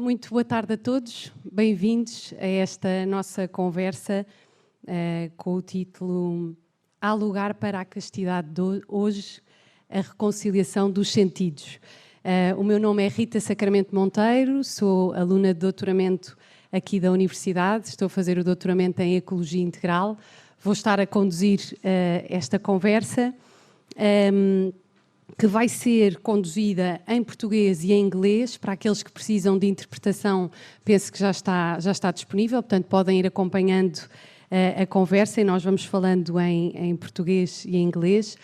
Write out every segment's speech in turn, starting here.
muito boa tarde a todos. Bem-vindos a esta nossa conversa com o título Há lugar para a castidade de hoje, a reconciliação dos sentidos. O meu nome é Rita Sacramento Monteiro, sou aluna de doutoramento aqui da Universidade, estou a fazer o doutoramento em Ecologia Integral. Vou estar a conduzir esta conversa, que vai ser conduzida em português e em inglês. Para aqueles que precisam de interpretação, penso que já está disponível, portanto podem ir acompanhando a conversa e nós vamos falando em português e em inglês.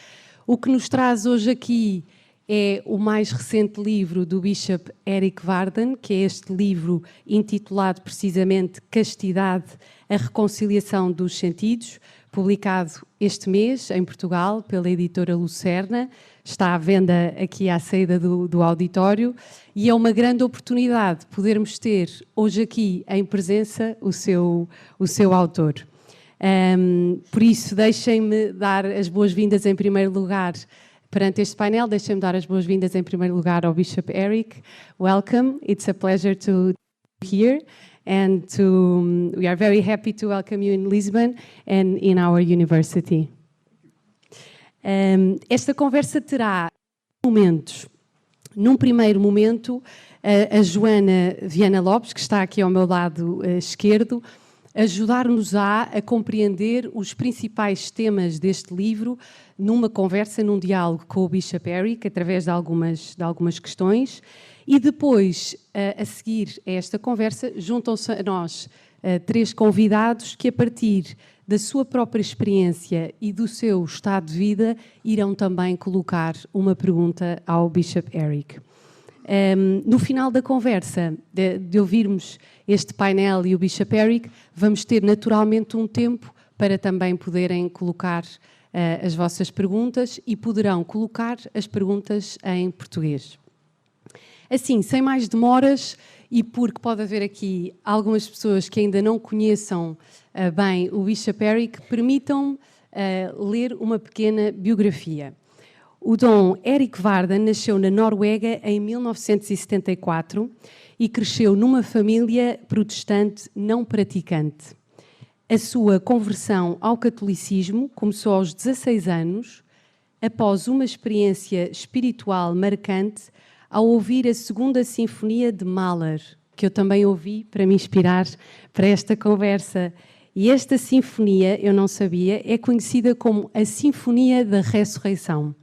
O que nos traz hoje aqui é o mais recente livro do Bishop Erik Varden, que é este livro intitulado precisamente Castidade, a reconciliação dos sentidos, publicado este mês em Portugal pela editora Lucerna. Está à venda aqui à saída do auditório e é uma grande oportunidade podermos ter hoje aqui em presença o seu autor. Por isso, deixem-me dar as boas-vindas em primeiro lugar perante este painel. Deixem-me dar as boas-vindas em primeiro lugar ao Bishop Erik. Welcome, it's a pleasure to be here. And we are very happy to welcome you in Lisbon and in our university. Esta conversa terá momentos. Num primeiro momento, a Joana Viana Lopes, que está aqui ao meu lado esquerdo, ajudar-nos-á a compreender os principais temas deste livro numa conversa, num diálogo com o Bishop Erik, através de algumas questões. E depois, a seguir a esta conversa, juntam-se a nós três convidados que, a partir da sua própria experiência e do seu estado de vida, irão também colocar uma pergunta ao Bishop Erik. No final da conversa, de ouvirmos este painel e o Bishop Erik, vamos ter naturalmente um tempo para também poderem colocar as vossas perguntas e poderão colocar as perguntas em português. Assim, sem mais demoras, e porque pode haver aqui algumas pessoas que ainda não conheçam bem o Bishop Erik, permitam-me ler uma pequena biografia. O Dom Erik Varden nasceu na Noruega em 1974 e cresceu numa família protestante não praticante. A sua conversão ao catolicismo começou aos 16 anos, após uma experiência espiritual marcante, ao ouvir a segunda sinfonia de Mahler, que eu também ouvi para me inspirar para esta conversa. E esta sinfonia, eu não sabia, é conhecida como a Sinfonia da Ressurreição.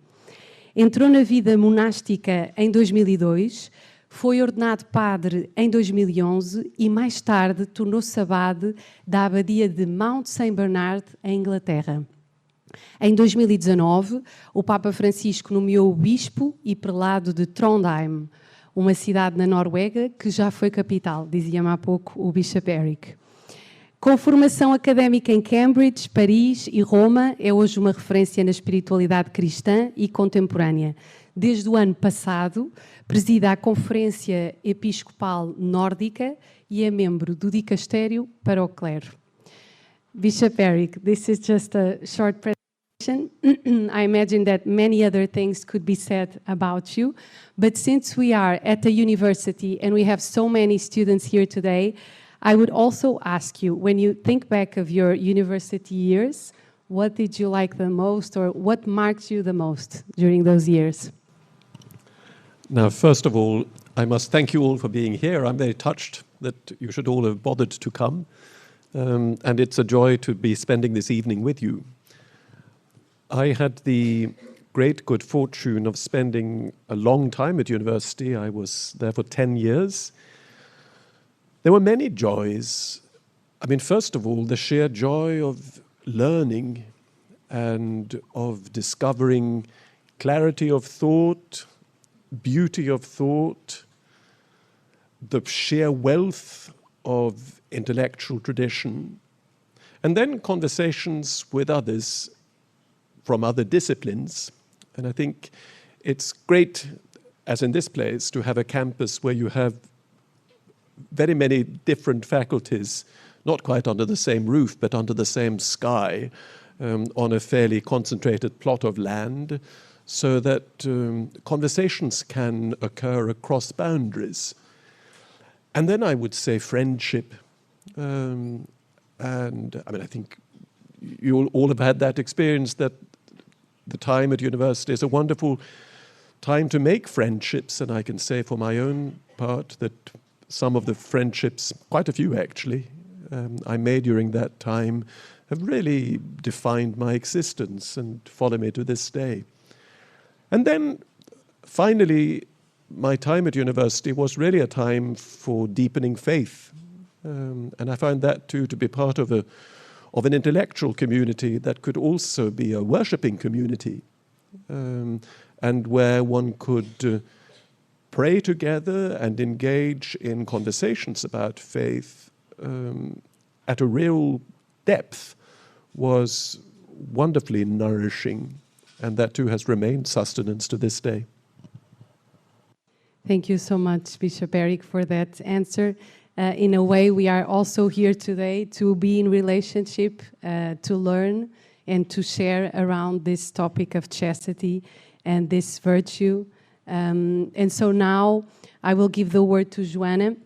Entrou na vida monástica em 2002, foi ordenado padre em 2011 e mais tarde tornou-se abade da abadia de Mount St. Bernard, em Inglaterra. Em 2019, o Papa Francisco nomeou o bispo e prelado de Trondheim, uma cidade na Noruega que já foi capital, dizia-me há pouco o Bishop Erik. Com formação académica em Cambridge, Paris e Roma, é hoje uma referência na espiritualidade cristã e contemporânea. Desde o ano passado, preside a Conferência Episcopal Nórdica e é membro do Dicastério para o Clero. Bishop Erik, this is just a short presentation. I imagine that many other things could be said about you, but since we are at a university and we have so many students here today, I would also ask you, when you think back of your university years, what did you like the most or what marked you the most during those years? Now, first of all, I must thank you all for being here. I'm very touched that you should all have bothered to come. And it's a joy to be spending this evening with you. I had the great good fortune of spending a long time at university. I was there for 10 years. There were many joys. I mean, first of all, the sheer joy of learning and of discovering clarity of thought, beauty of thought, the sheer wealth of intellectual tradition, and then conversations with others from other disciplines. And I think it's great, as in this place, to have a campus where you have very many different faculties, not quite under the same roof, but under the same sky, on a fairly concentrated plot of land, so that conversations can occur across boundaries. And then I would say friendship. And I mean, I think you all have had that experience, that the time at university is a wonderful time to make friendships. And I can say for my own part that some of the friendships, quite a few actually, I made during that time have really defined my existence and follow me to this day. And then finally, my time at university was really a time for deepening faith. And I found that too to be part of an intellectual community that could also be a worshipping community, and where one could pray together and engage in conversations about faith at a real depth was wonderfully nourishing, and that too has remained sustenance to this day. Thank you so much, Bishop Erik, for that answer. In a way, we are also here today to be in relationship, to learn and to share around this topic of chastity and this virtue. And so now I will give the word to Joana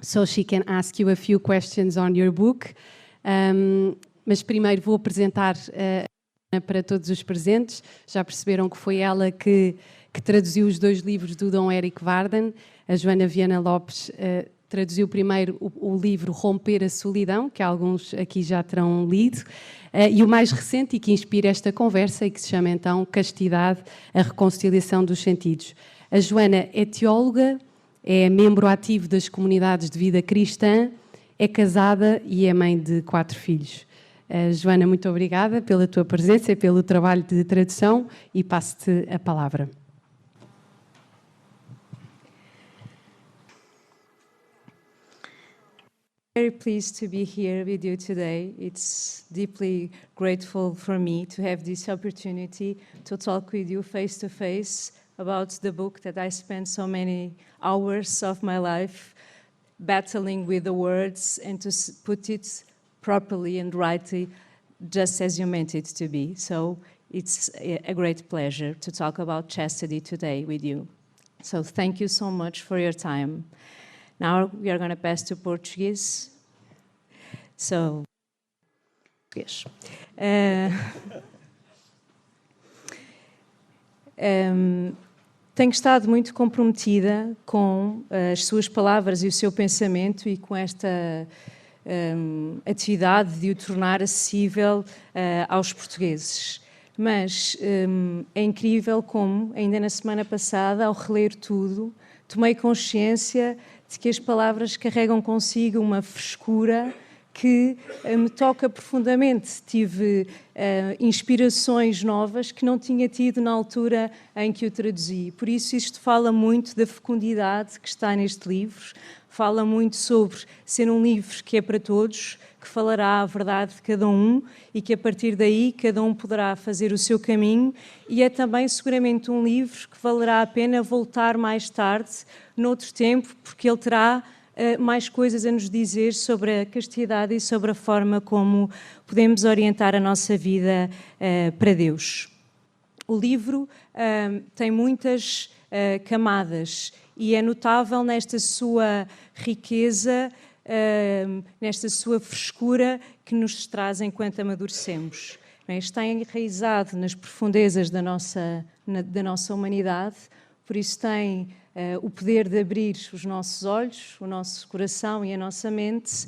so she can ask you a few questions on your book. Mas primeiro vou apresentar para todos os presentes. Já perceberam que foi ela que traduziu os 2 livros do Dom Erik Varden. A Joana Viana Lopes traduziu primeiro o livro Romper a Solidão, que alguns aqui já terão lido, e o mais recente e que inspira esta conversa e que se chama então Castidade, a reconciliação dos sentidos. A Joana é teóloga, é membro ativo das comunidades de vida cristã, é casada e é mãe de 4 filhos. Joana, muito obrigada pela tua presença e pelo trabalho de tradução e passo-te a palavra. Very pleased to be here with you today. It's deeply grateful for me to have this opportunity to talk with you face to face about the book that I spent so many hours of my life battling with the words and to put it properly and rightly, just as you meant it to be. So it's a great pleasure to talk about chastity today with you. So thank you so much for your time. Now we are going to pass to Portuguese. So, yes. Tenho estado muito comprometida com as suas palavras e o seu pensamento e com esta atividade de o tornar acessível aos portugueses. Mas é incrível como, ainda na semana passada, ao reler tudo, tomei consciência de que as palavras carregam consigo uma frescura que me toca profundamente. Tive inspirações novas que não tinha tido na altura em que o traduzi. Por isso isto fala muito da fecundidade que está neste livro, fala muito sobre ser um livro que é para todos, que falará a verdade de cada um e que a partir daí cada um poderá fazer o seu caminho, e é também seguramente um livro que valerá a pena voltar mais tarde, noutro tempo, porque ele terá mais coisas a nos dizer sobre a castidade e sobre a forma como podemos orientar a nossa vida para Deus. O livro tem muitas camadas e é notável nesta sua riqueza, nesta sua frescura que nos traz enquanto amadurecemos. Está enraizado nas profundezas da nossa humanidade, por isso tem o poder de abrir os nossos olhos, o nosso coração e a nossa mente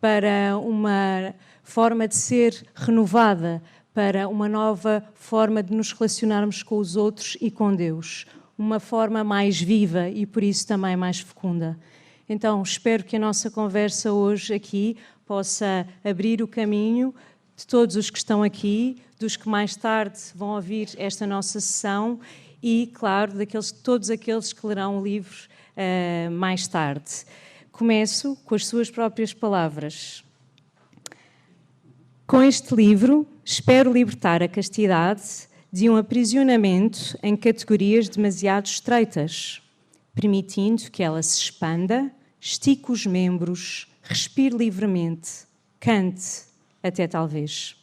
para uma forma de ser renovada, para uma nova forma de nos relacionarmos com os outros e com Deus. Uma forma mais viva e, por isso, também mais fecunda. Então, espero que a nossa conversa hoje aqui possa abrir o caminho de todos os que estão aqui, dos que mais tarde vão ouvir esta nossa sessão e, claro, todos aqueles que lerão o livro mais tarde. Começo com as suas próprias palavras. Com este livro, espero libertar a castidade de um aprisionamento em categorias demasiado estreitas, permitindo que ela se expanda, estique os membros, respire livremente, cante, até talvez.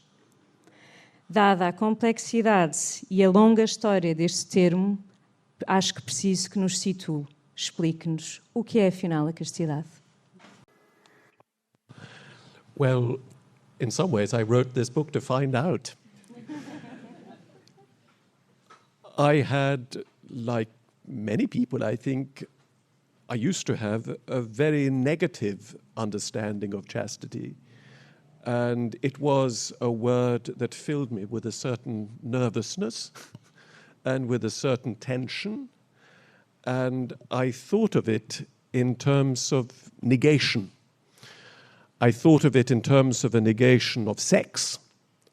Dada a complexidade e a longa história deste termo, acho que preciso que nos situe. Explique-nos o que é, afinal, a castidade. Well, in some ways, I wrote this book to find out. I had, like many people, I think, I used to have a very negative understanding of chastity. And it was a word that filled me with a certain nervousness and with a certain tension. And I thought of it in terms of negation. I thought of it in terms of a negation of sex.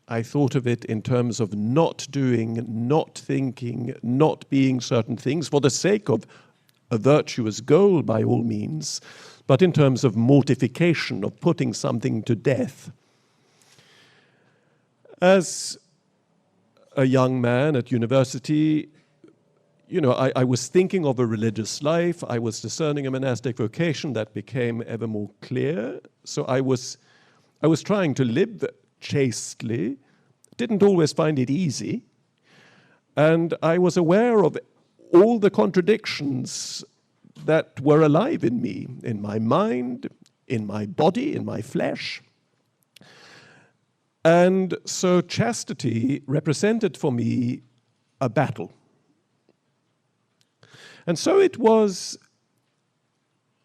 I thought of it in terms of not doing, not thinking, not being certain things for the sake of a virtuous goal by all means, but in terms of mortification, of putting something to death. As a young man at university, I was thinking of a religious life. I was discerning a monastic vocation that became ever more clear. So I was trying to live chastely, didn't always find it easy. And I was aware of all the contradictions that were alive in me, in my mind, in my body, in my flesh. And so chastity represented for me a battle. And so it was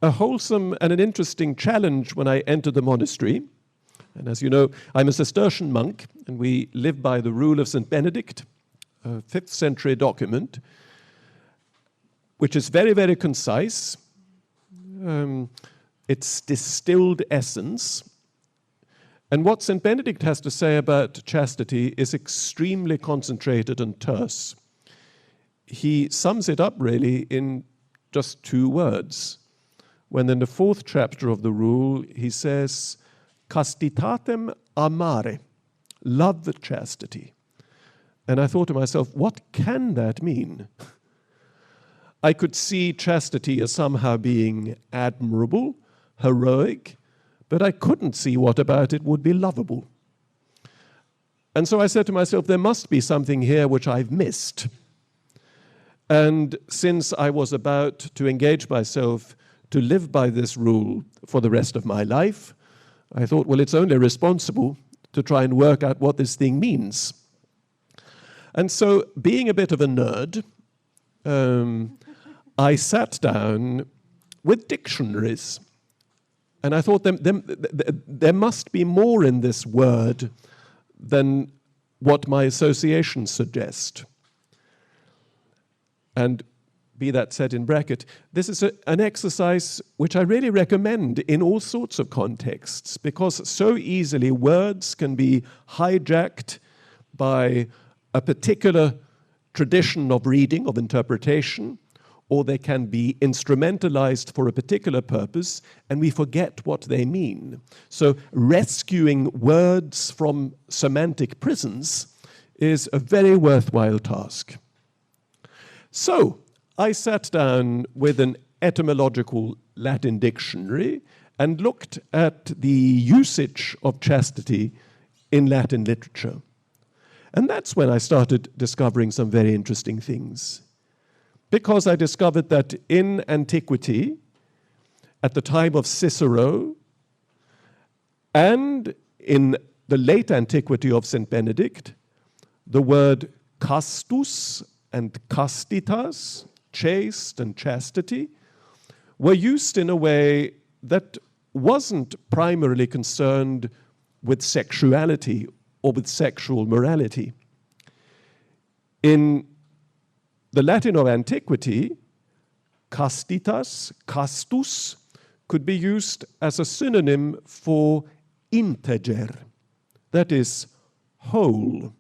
a wholesome and an interesting challenge when I entered the monastery. And as you know, I'm a Cistercian monk, and we live by the rule of St. Benedict, a 5th century document, which is very, very concise. It's distilled essence. And what St. Benedict has to say about chastity is extremely concentrated and terse. He sums it up really in just 2 words. When in the 4th chapter of the rule, he says, castitatem amare, love the chastity. And I thought to myself, what can that mean? I could see chastity as somehow being admirable, heroic, but I couldn't see what about it would be lovable. And so I said to myself, there must be something here which I've missed. And since I was about to engage myself to live by this rule for the rest of my life, I thought, well, it's only responsible to try and work out what this thing means. And so, being a bit of a nerd, I sat down with dictionaries. And I thought there must be more in this word than what my associations suggest. And be that said in bracket, this is an exercise which I really recommend in all sorts of contexts, because so easily words can be hijacked by a particular tradition of reading, of interpretation, or they can be instrumentalized for a particular purpose, and we forget what they mean. So rescuing words from semantic prisons is a very worthwhile task. So I sat down with an etymological Latin dictionary and looked at the usage of chastity in Latin literature. And that's when I started discovering some very interesting things. Because I discovered that in antiquity, at the time of Cicero, and in the late antiquity of St. Benedict, the word castus and castitas, chaste and chastity, were used in a way that wasn't primarily concerned with sexuality or with sexual morality. In the Latin of antiquity, castitas, castus, could be used as a synonym for integer, that is, whole.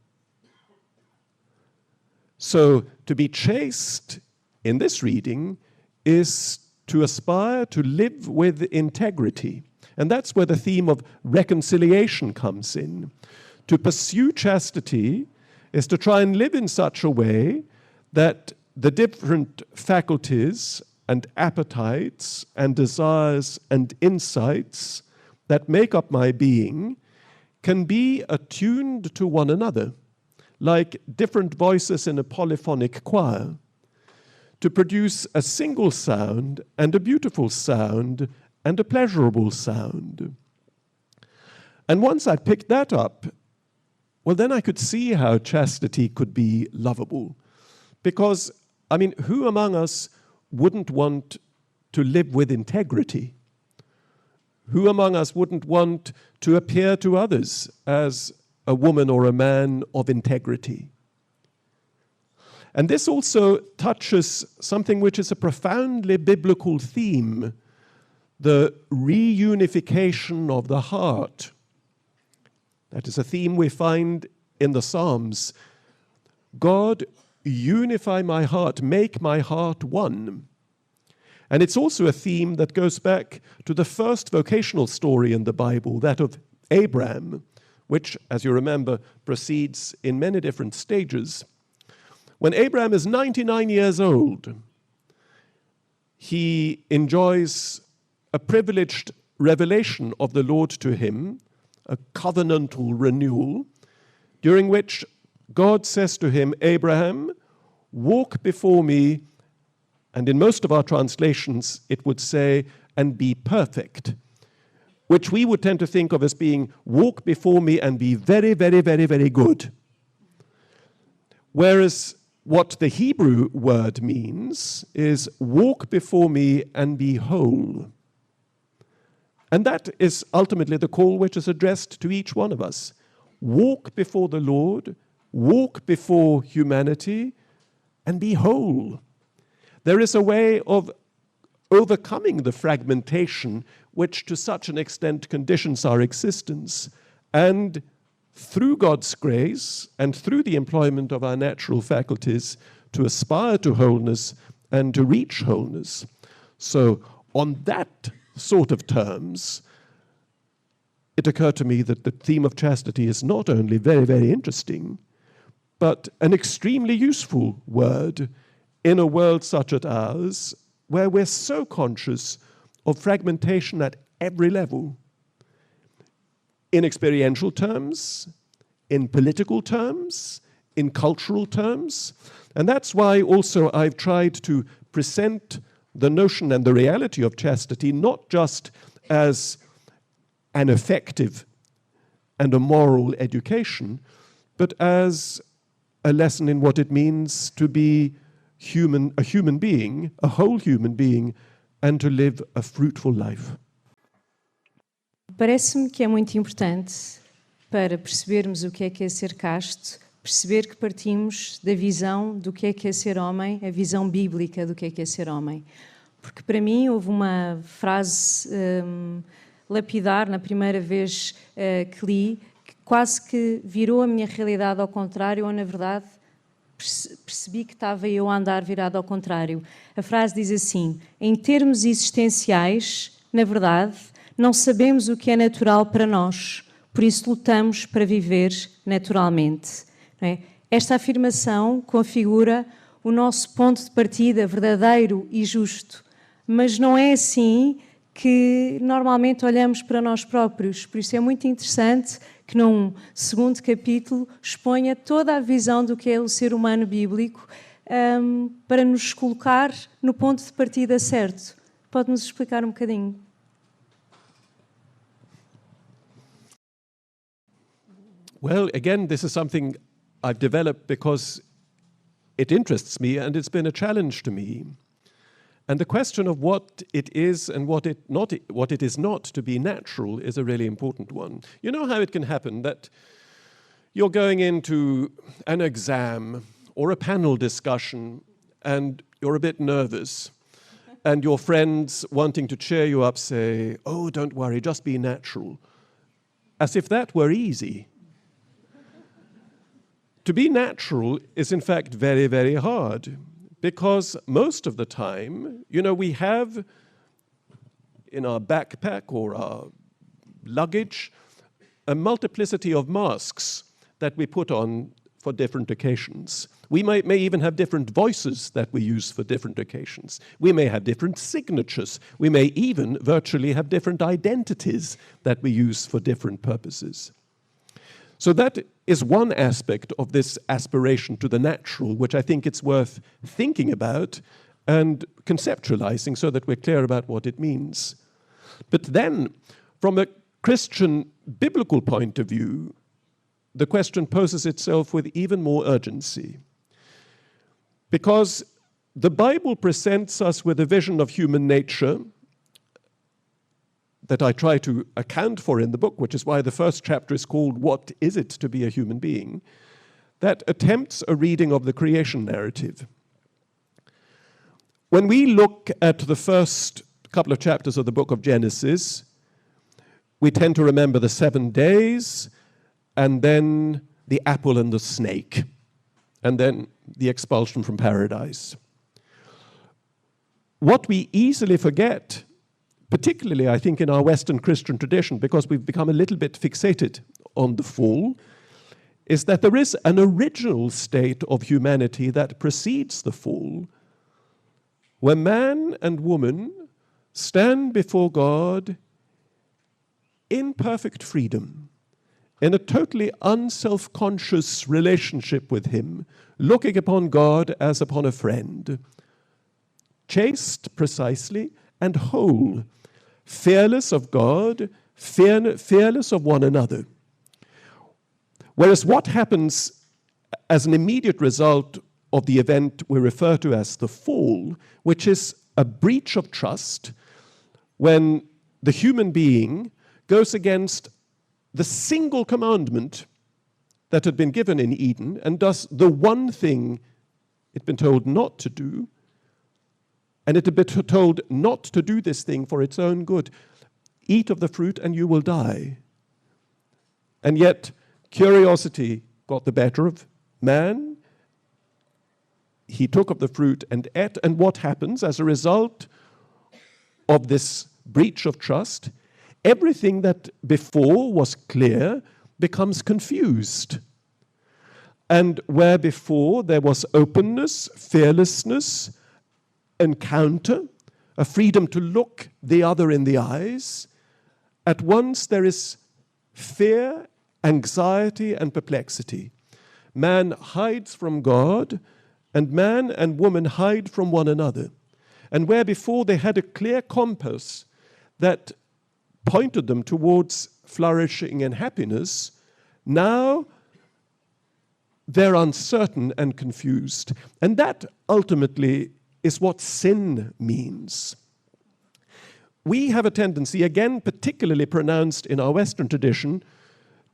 So to be chaste in this reading is to aspire to live with integrity. And that's where the theme of reconciliation comes in. To pursue chastity is to try and live in such a way that the different faculties and appetites and desires and insights that make up my being can be attuned to one another, like different voices in a polyphonic choir, to produce a single sound and a beautiful sound and a pleasurable sound. And once I picked that up, well, then I could see how chastity could be lovable. Because, I mean, who among us wouldn't want to live with integrity? Who among us wouldn't want to appear to others as a woman or a man of integrity? And this also touches something which is a profoundly biblical theme, the reunification of the heart. That is a theme we find in the Psalms. God, unify my heart, make my heart one. And it's also a theme that goes back to the first vocational story in the Bible, that of Abraham, which, as you remember, proceeds in many different stages. When Abraham is 99 years old, he enjoys a privileged revelation of the Lord to him, a covenantal renewal, during which God says to him, Abraham, walk before me, and in most of our translations it would say, and be perfect, which we would tend to think of as being, walk before me and be very, very, very, very good. Whereas what the Hebrew word means is, walk before me and be whole. And that is ultimately the call which is addressed to each one of us. Walk before the Lord, walk before humanity, and be whole. There is a way of overcoming the fragmentation which to such an extent conditions our existence, and through God's grace and through the employment of our natural faculties to aspire to wholeness and to reach wholeness. So on that sort of terms, it occurred to me that the theme of chastity is not only very, very interesting, but an extremely useful word in a world such as ours, where we're so conscious of fragmentation at every level. In experiential terms, in political terms, in cultural terms. And that's why also I've tried to present the notion and the reality of chastity not just as an effective and a moral education, but as a lesson in what it means to be human, a human being, a whole human being, and to live a fruitful life. Parece-me que é muito importante para percebermos o que é ser casto, perceber que partimos da visão do que é ser homem, a visão bíblica do que é ser homem. Porque para mim houve uma frase lapidar na primeira vez que li, que quase que virou a minha realidade ao contrário, ou na verdade percebi que estava eu a andar virado ao contrário. A frase diz assim: em termos existenciais, na verdade, não sabemos o que é natural para nós, por isso lutamos para viver naturalmente. Não é? Esta afirmação configura o nosso ponto de partida verdadeiro e justo, mas não é assim que normalmente olhamos para nós próprios. Por isso é muito interessante que num segundo capítulo exponha toda a visão do que é o ser humano bíblico para nos colocar no ponto de partida certo. Pode-nos explicar um bocadinho? Well, again, this is something I've developed because it interests me and it's been a challenge to me. And the question of what it is and what it is not to be natural is a really important one. You know how it can happen that you're going into an exam or a panel discussion and you're a bit nervous and your friends wanting to cheer you up say, "Oh, don't worry, just be natural." As if that were easy. To be natural is in fact very, very hard, because most of the time, you know, we have in our backpack or our luggage a multiplicity of masks that we put on for different occasions. We may even have different voices that we use for different occasions. We may have different signatures. We may even virtually have different identities that we use for different purposes. So that is one aspect of this aspiration to the natural, which I think it's worth thinking about and conceptualizing so that we're clear about what it means. But then, from a Christian biblical point of view, the question poses itself with even more urgency. Because the Bible presents us with a vision of human nature that I try to account for in the book, which is why the first chapter is called What Is It to Be a Human Being?, that attempts a reading of the creation narrative. When we look at the first couple of chapters of the book of Genesis, we tend to remember the 7 days, and then the apple and the snake, and then the expulsion from paradise. What we easily forget, particularly I think in our Western Christian tradition, because we've become a little bit fixated on the fall, is that there is an original state of humanity that precedes the fall, where man and woman stand before God in perfect freedom, in a totally unself-conscious relationship with Him, looking upon God as upon a friend, chaste precisely and whole, fearless of God, fearless of one another. Whereas what happens as an immediate result of the event we refer to as the fall, which is a breach of trust, when the human being goes against the single commandment that had been given in Eden and does the one thing it had been told not to do, and it had been told not to do this thing for its own good. Eat of the fruit and you will die. And yet, curiosity got the better of man. He took of the fruit and ate. And what happens as a result of this breach of trust? Everything that before was clear becomes confused. And where before there was openness, fearlessness, encounter, a freedom to look the other in the eyes, at once there is fear, anxiety, and perplexity. Man hides from God, and man and woman hide from one another. And where before they had a clear compass that pointed them towards flourishing and happiness, now they're uncertain and confused. And that ultimately is what sin means. We have a tendency, again particularly pronounced in our Western tradition,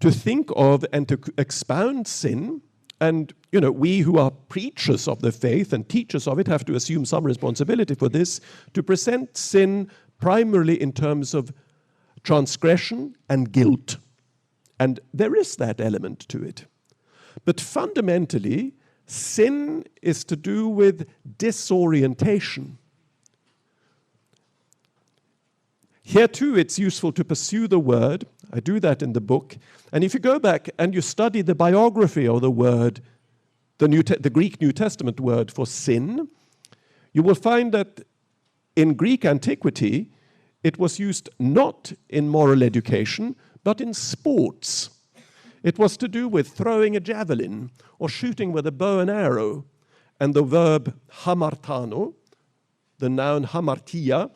to think of and to expound sin. And, we who are preachers of the faith and teachers of it have to assume some responsibility for this, to present sin primarily in terms of transgression and guilt. And there is that element to it. But fundamentally, sin is to do with disorientation. Here too, it's useful to pursue the word. I do that in the book. And if you go back and you study the biography of the word, the Greek New Testament word for sin, you will find that in Greek antiquity, it was used not in moral education, but in sports. It was to do with throwing a javelin or shooting with a bow and arrow. And the verb hamartano, the noun hamartia,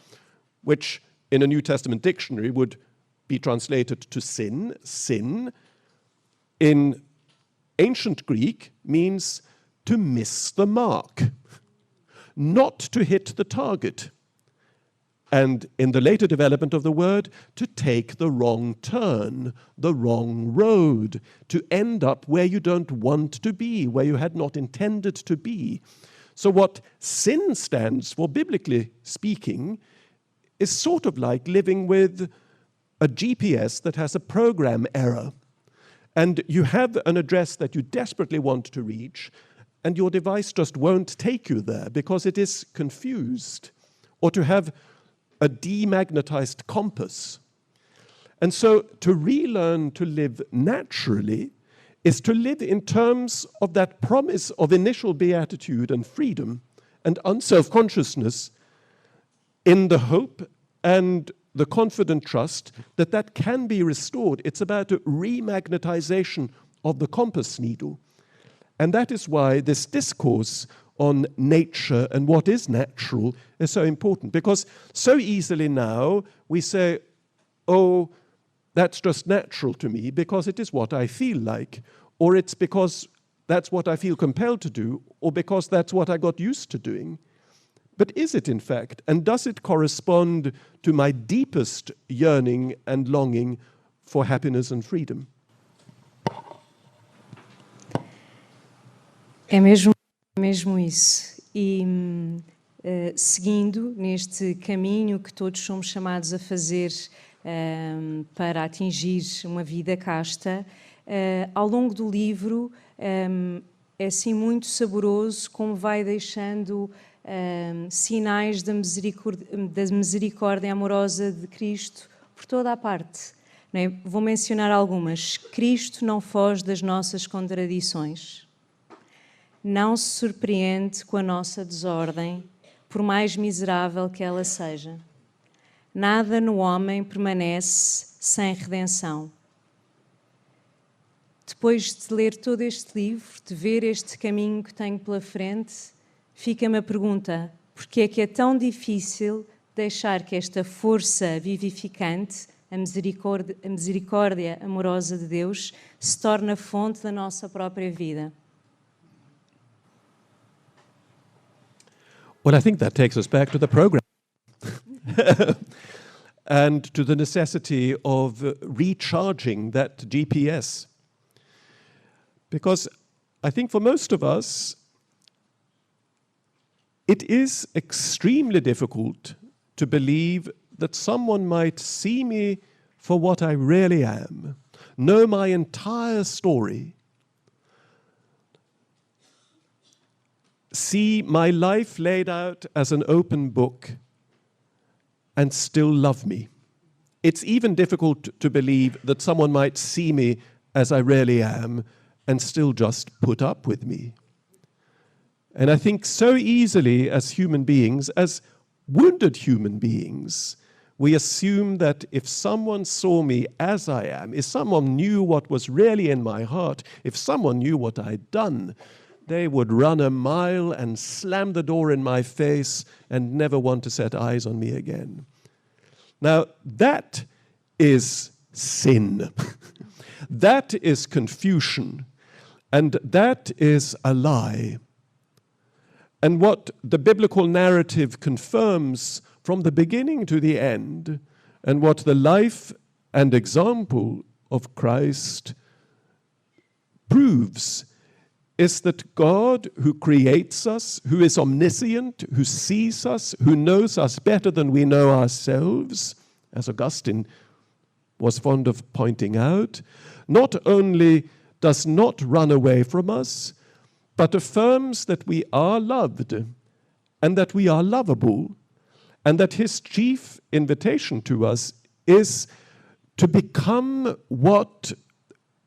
which in a New Testament dictionary would be translated to sin, in ancient Greek means to miss the mark, not to hit the target. And in the later development of the word, to take the wrong turn, the wrong road, to end up where you don't want to be, where you had not intended to be. So what sin stands for, biblically speaking, is sort of like living with a GPS that has a program error. And you have an address that you desperately want to reach, and your device just won't take you there because it is confused. Or to have a demagnetized compass. And so to relearn to live naturally is to live in terms of that promise of initial beatitude and freedom and unself-consciousness, in the hope and the confident trust that that can be restored. It's about a remagnetization of the compass needle. And that is why this discourse on nature and what is natural is so important. Because so easily now we say, oh, that's just natural to me because it is what I feel like, or it's because that's what I feel compelled to do, or because that's what I got used to doing. But is it in fact, and does it correspond to my deepest yearning and longing for happiness and freedom? É mesmo isso. E seguindo neste caminho que todos somos chamados a fazer para atingir uma vida casta, ao longo do livro é assim muito saboroso como vai deixando sinais da misericórdia amorosa de Cristo por toda a parte. Não é? Vou mencionar algumas. Cristo não foge das nossas contradições. Não se surpreende com a nossa desordem, por mais miserável que ela seja. Nada no homem permanece sem redenção. Depois de ler todo este livro, de ver este caminho que tenho pela frente, fica-me a pergunta: porque é que é tão difícil deixar que esta força vivificante, a misericórdia amorosa de Deus, se torne a fonte da nossa própria vida? Well, I think that takes us back to the program and to the necessity of recharging that GPS. Because I think for most of us, it is extremely difficult to believe that someone might see me for what I really am, know my entire story, see my life laid out as an open book, and still love me. It's even difficult to believe that someone might see me as I really am and still just put up with me. And I think so easily as human beings, as wounded human beings, we assume that if someone saw me as I am, if someone knew what was really in my heart, if someone knew what I'd done, they would run a mile and slam the door in my face and never want to set eyes on me again. Now, that is sin. That is confusion. And that is a lie. And what the biblical narrative confirms from the beginning to the end, and what the life and example of Christ proves, is that God, who creates us, who is omniscient, who sees us, who knows us better than we know ourselves, as Augustine was fond of pointing out, not only does not run away from us, but affirms that we are loved and that we are lovable, and that his chief invitation to us is to become what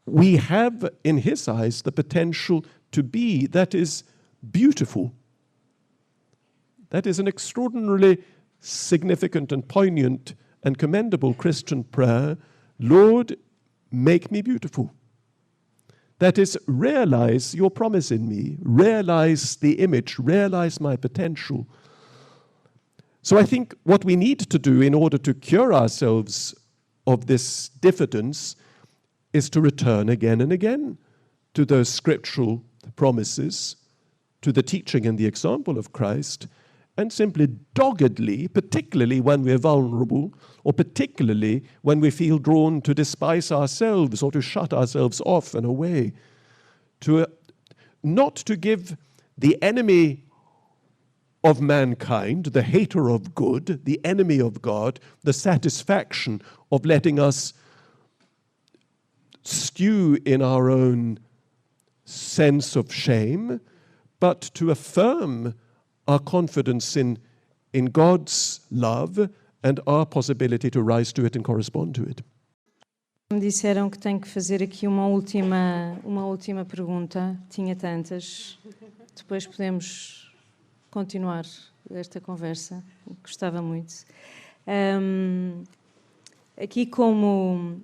we have in his eyes the potential to be, that is beautiful. That is an extraordinarily significant and poignant and commendable Christian prayer. Lord, make me beautiful. That is, realize your promise in me, realize the image, realize my potential. So I think what we need to do in order to cure ourselves of this diffidence is to return again and again to those scriptural promises, to the teaching and the example of Christ, and simply doggedly, particularly when we're vulnerable, or particularly when we feel drawn to despise ourselves or to shut ourselves off and away, not to give the enemy of mankind, the hater of good, the enemy of God, the satisfaction of letting us stew in our own sense of shame, but to affirm our confidence in God's love and our possibility to rise to it and correspond to it. Me disseram que tenho que fazer aqui uma última pergunta. Tinha tantas. Depois podemos continuar esta conversa. Gostava muito. Aqui como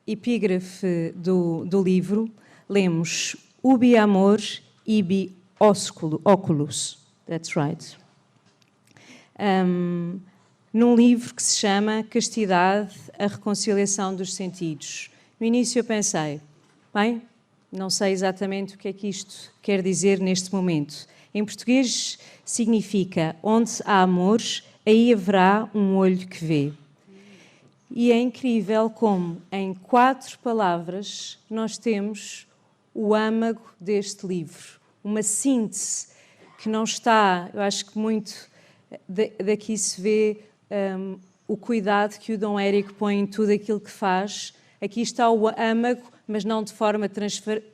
epígrafe do livro, lemos ubi amor, ibi oculus. That's right. num livro que se chama Castidade, a reconciliação dos sentidos. No início eu pensei, bem, não sei exatamente o que é que isto quer dizer neste momento. Em português significa onde há amor, aí haverá um olho que vê. E é incrível como em 4 palavras nós temos o âmago deste livro. Uma síntese que não está, eu acho que muito daqui se vê o cuidado que o Dom Erik põe em tudo aquilo que faz. Aqui está o âmago, mas não de forma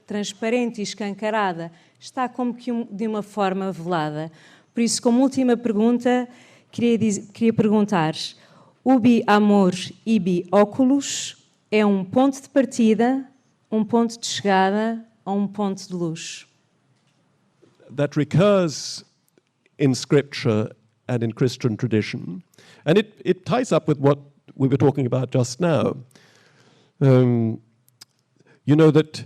transparente e escancarada. Está como que de uma forma velada. Por isso, como última pergunta, queria perguntar: ubi amor ibi oculus é um ponto de partida, um ponto de chegada ou um ponto de luz? That recurs in scripture and in Christian tradition. And it ties up with what we were talking about just now. You know that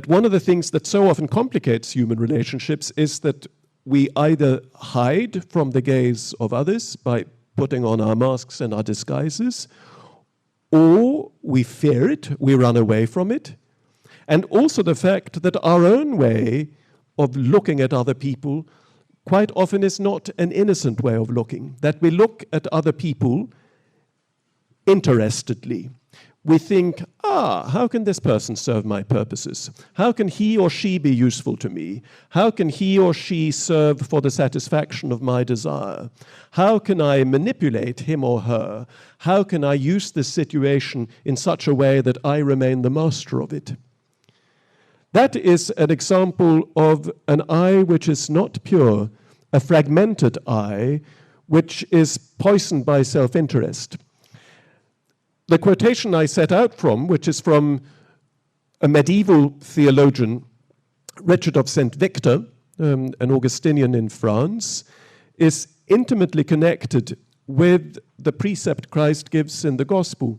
one of the things that so often complicates human relationships is that we either hide from the gaze of others by putting on our masks and our disguises, or we fear it, we run away from it, and also the fact that our own way of looking at other people quite often is not an innocent way of looking, that we look at other people interestedly. We think, how can this person serve my purposes? How can he or she be useful to me? How can he or she serve for the satisfaction of my desire? How can I manipulate him or her? How can I use this situation in such a way that I remain the master of it? That is an example of an I which is not pure, a fragmented I, which is poisoned by self-interest. The quotation I set out from, which is from a medieval theologian, Richard of St. Victor, an Augustinian in France, is intimately connected with the precept Christ gives in the Gospel,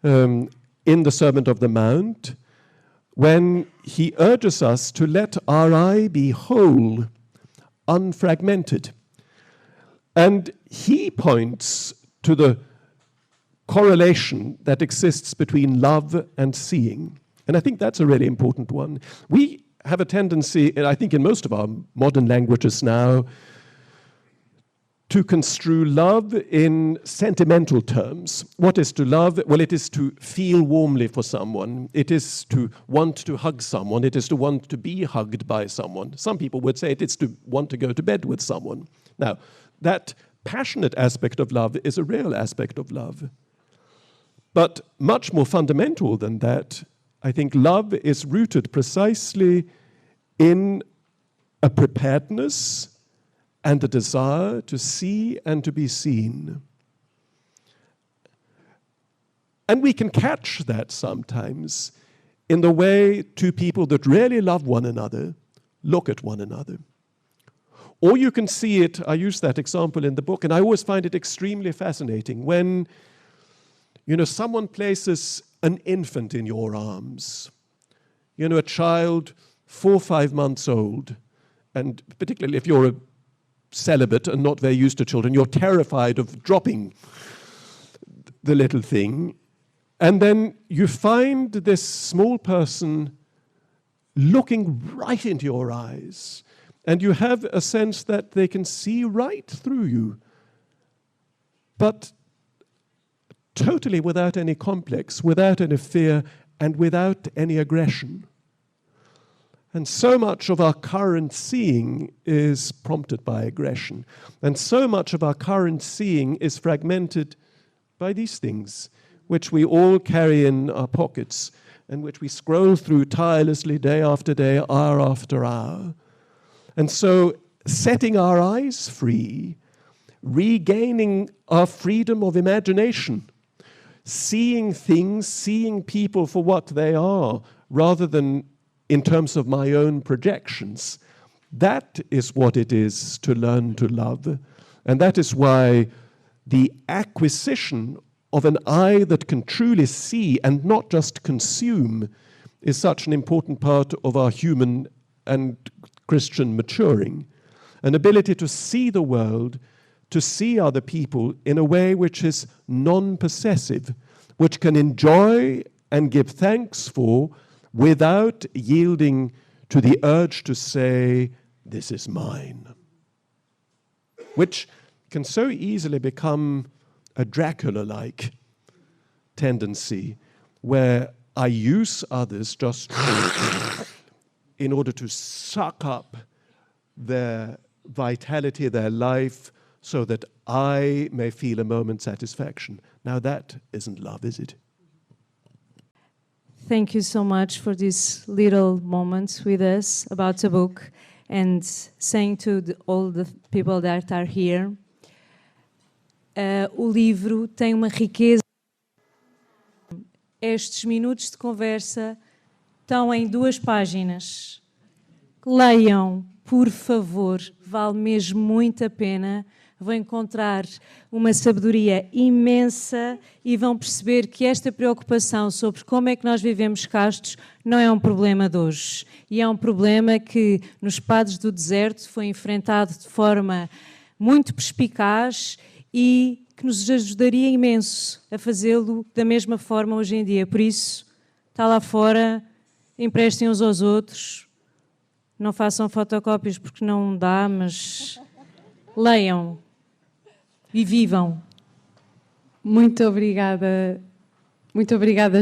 in the Sermon of the Mount, when he urges us to let our eye be whole, unfragmented. And he points to the correlation that exists between love and seeing. And I think that's a really important one. We have a tendency, and I think in most of our modern languages now, to construe love in sentimental terms. What is to love? Well, it is to feel warmly for someone. It is to want to hug someone. It is to want to be hugged by someone. Some people would say it's to want to go to bed with someone. Now, that passionate aspect of love is a real aspect of love. But much more fundamental than that, I think love is rooted precisely in a preparedness and a desire to see and to be seen. And we can catch that sometimes in the way two people that really love one another look at one another. Or you can see it, I use that example in the book, and I always find it extremely fascinating when someone places an infant in your arms, a child 4 or 5 months old, and particularly if you're a celibate and not very used to children, you're terrified of dropping the little thing, and then you find this small person looking right into your eyes, and you have a sense that they can see right through you, but totally without any complex, without any fear, and without any aggression. And so much of our current seeing is prompted by aggression. And so much of our current seeing is fragmented by these things, which we all carry in our pockets, and which we scroll through tirelessly day after day, hour after hour. And so setting our eyes free, regaining our freedom of imagination, seeing things, seeing people for what they are, rather than in terms of my own projections. That is what it is to learn to love. And that is why the acquisition of an eye that can truly see and not just consume is such an important part of our human and Christian maturing. An ability to see the world, to see other people in a way which is non-possessive, which can enjoy and give thanks for without yielding to the urge to say, this is mine, which can so easily become a Dracula-like tendency where I use others just in order to suck up their vitality, their life, so that I may feel a moment's satisfaction. Now that isn't love, is it? Thank you so much for these little moments with us about the book and saying to all the people that are here. O livro tem uma riqueza. Estes minutos de conversa estão em 2 páginas. Leiam, por favor, vale mesmo muito a pena. Vão encontrar uma sabedoria imensa e vão perceber que esta preocupação sobre como é que nós vivemos castos não é um problema de hoje. E é um problema que nos padres do deserto foi enfrentado de forma muito perspicaz e que nos ajudaria imenso a fazê-lo da mesma forma hoje em dia. Por isso, está lá fora, emprestem uns aos outros, não façam fotocópias porque não dá, mas leiam e vivam. Muito obrigada,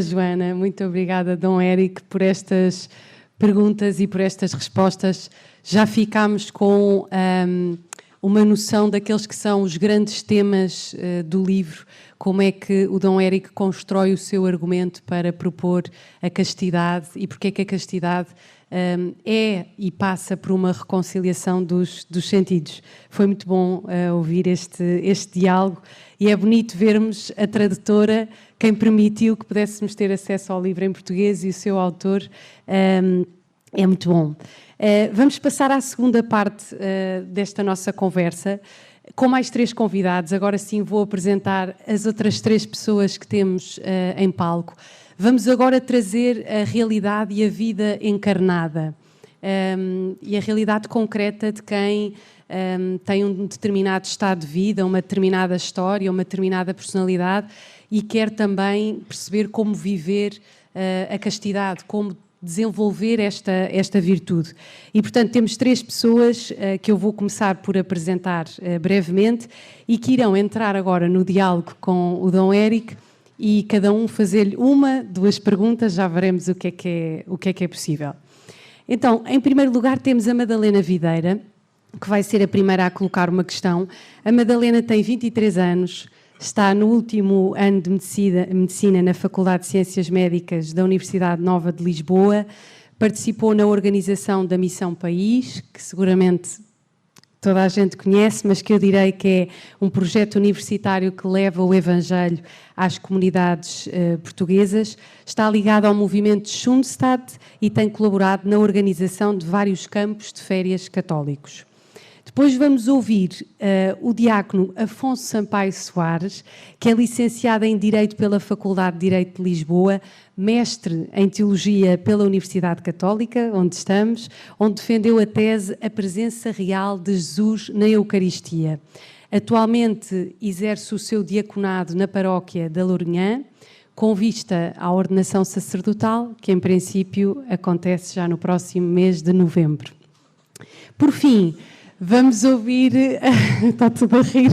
Joana, muito obrigada, Dom Erik, por estas perguntas e por estas respostas. Já ficámos com uma noção daqueles que são os grandes temas do livro, como é que o Dom Erik constrói o seu argumento para propor a castidade e porque é que a castidade é e passa por uma reconciliação dos sentidos. Foi muito bom ouvir este diálogo e é bonito vermos a tradutora, quem permitiu que pudéssemos ter acesso ao livro em português e o seu autor. É muito bom. Vamos passar à segunda parte desta nossa conversa, com mais 3 convidados. Agora sim vou apresentar as outras 3 pessoas que temos em palco. Vamos agora trazer a realidade e a vida encarnada e a realidade concreta de quem tem um determinado estado de vida, uma determinada história, uma determinada personalidade e quer também perceber como viver a castidade, como desenvolver esta virtude. E, portanto, temos 3 pessoas que eu vou começar por apresentar brevemente e que irão entrar agora no diálogo com o Dom Erik e cada um fazer-lhe 1, 2 perguntas, já veremos o que é possível. Então, em primeiro lugar, temos a Madalena Videira, que vai ser a primeira a colocar uma questão. A Madalena tem 23 anos, está no último ano de medicina na Faculdade de Ciências Médicas da Universidade Nova de Lisboa, participou na organização da Missão País, que seguramente toda a gente conhece, mas que eu direi que é um projeto universitário que leva o Evangelho às comunidades portuguesas. Está ligado ao movimento Schoenstatt e tem colaborado na organização de vários campos de férias católicos. Depois vamos ouvir o diácono Afonso Sampaio Soares, que é licenciado em Direito pela Faculdade de Direito de Lisboa, mestre em Teologia pela Universidade Católica, onde estamos, onde defendeu a tese A Presença Real de Jesus na Eucaristia. Atualmente exerce o seu diaconado na paróquia da Lourinhã, com vista à ordenação sacerdotal, que em princípio acontece já no próximo mês de novembro. Por fim, vamos ouvir... Está tudo a rir.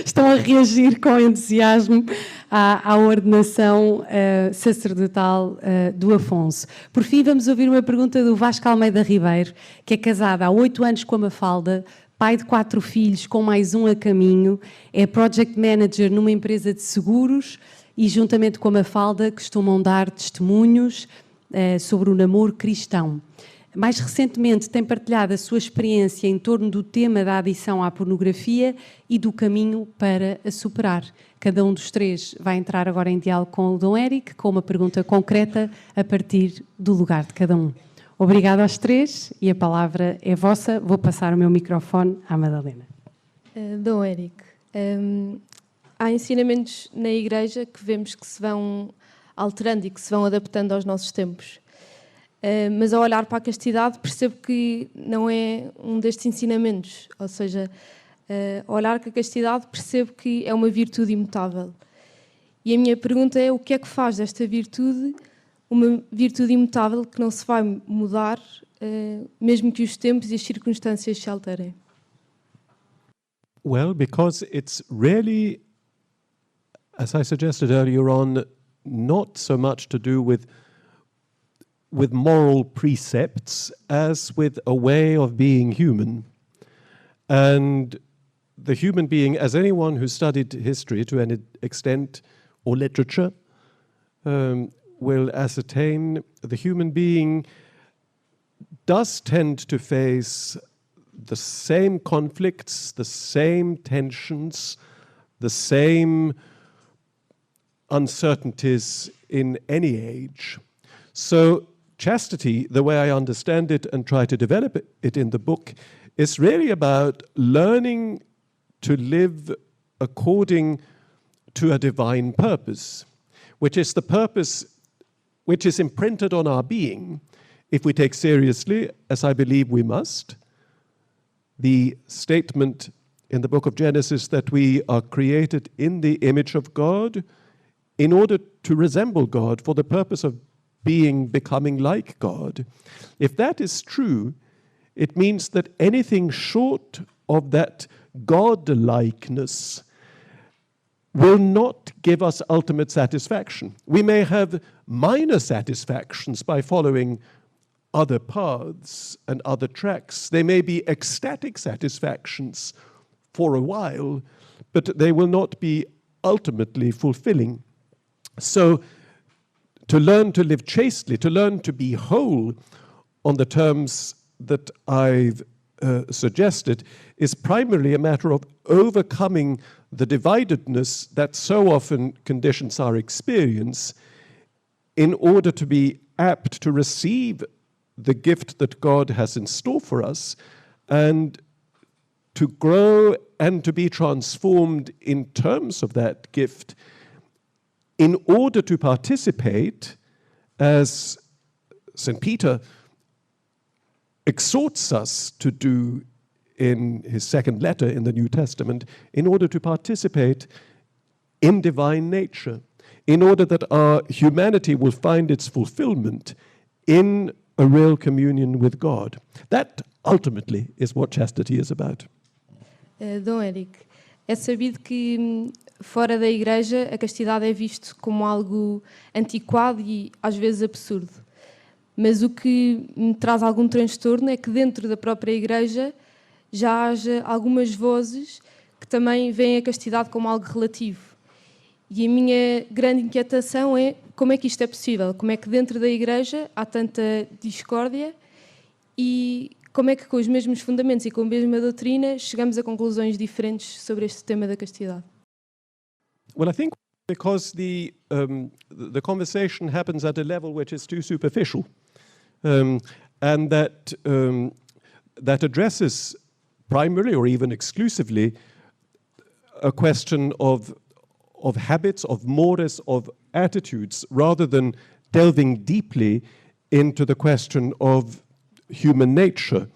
Estão a reagir com entusiasmo à ordenação sacerdotal do Afonso. Por fim, vamos ouvir uma pergunta do Vasco Almeida Ribeiro, que é casado há 8 anos com a Mafalda, pai de 4 filhos com mais um a caminho, é project manager numa empresa de seguros e, juntamente com a Mafalda, costumam dar testemunhos sobre o namoro cristão. Mais recentemente tem partilhado a sua experiência em torno do tema da adição à pornografia e do caminho para a superar. Cada um dos 3 vai entrar agora em diálogo com o Dom Erik, com uma pergunta concreta a partir do lugar de cada um. Obrigada aos 3 e a palavra é vossa. Vou passar o meu microfone à Madalena. Dom Erik, há ensinamentos na Igreja que vemos que se vão alterando e que se vão adaptando aos nossos tempos. Mas ao olhar para a castidade percebo que não é um destes ensinamentos, ou seja, Ao olhar que a castidade, percebo que é uma virtude imutável. E a minha pergunta é: o que é que faz desta virtude uma virtude imutável que não se vai mudar, mesmo que os tempos e as circunstâncias se alterem? Well, because it's really, as I suggested earlier on, not so much to do with moral precepts as with a way of being human. And the human being, as anyone who studied history to any extent, or literature, will ascertain, the human being does tend to face the same conflicts, the same tensions, the same uncertainties in any age. So chastity, the way I understand it and try to develop it in the book, is really about learning to live according to a divine purpose, which is the purpose which is imprinted on our being, if we take seriously, as I believe we must, the statement in the book of Genesis that we are created in the image of God in order to resemble God for the purpose of becoming like God. If that is true, it means that anything short of that God-likeness will not give us ultimate satisfaction. We may have minor satisfactions by following other paths and other tracks. They may be ecstatic satisfactions for a while, but they will not be ultimately fulfilling. So to learn to live chastely, to learn to be whole on the terms that I've suggested, is primarily a matter of overcoming the dividedness that so often conditions our experience in order to be apt to receive the gift that God has in store for us and to grow and to be transformed in terms of that gift in order to participate, as St. Peter exhorts us to do in his second letter in the New Testament, in order to participate in divine nature, in order that our humanity will find its fulfillment in a real communion with God. That ultimately is what chastity is about. Dom Erik, é sabido que fora da Igreja a castidade é visto como algo antiquado e às vezes absurdo. Mas o que me traz algum transtorno é que dentro da própria Igreja já haja algumas vozes que também veem a castidade como algo relativo. E a minha grande inquietação é como é que isto é possível? Como é que dentro da Igreja há tanta discórdia e como é que com os mesmos fundamentos e com a mesma doutrina chegamos a conclusões diferentes sobre este tema da castidade? Well, I think because the conversation happens at a level which is too superficial, and that addresses primarily or even exclusively a question of habits, of mores, of attitudes, rather than delving deeply into the question of human nature,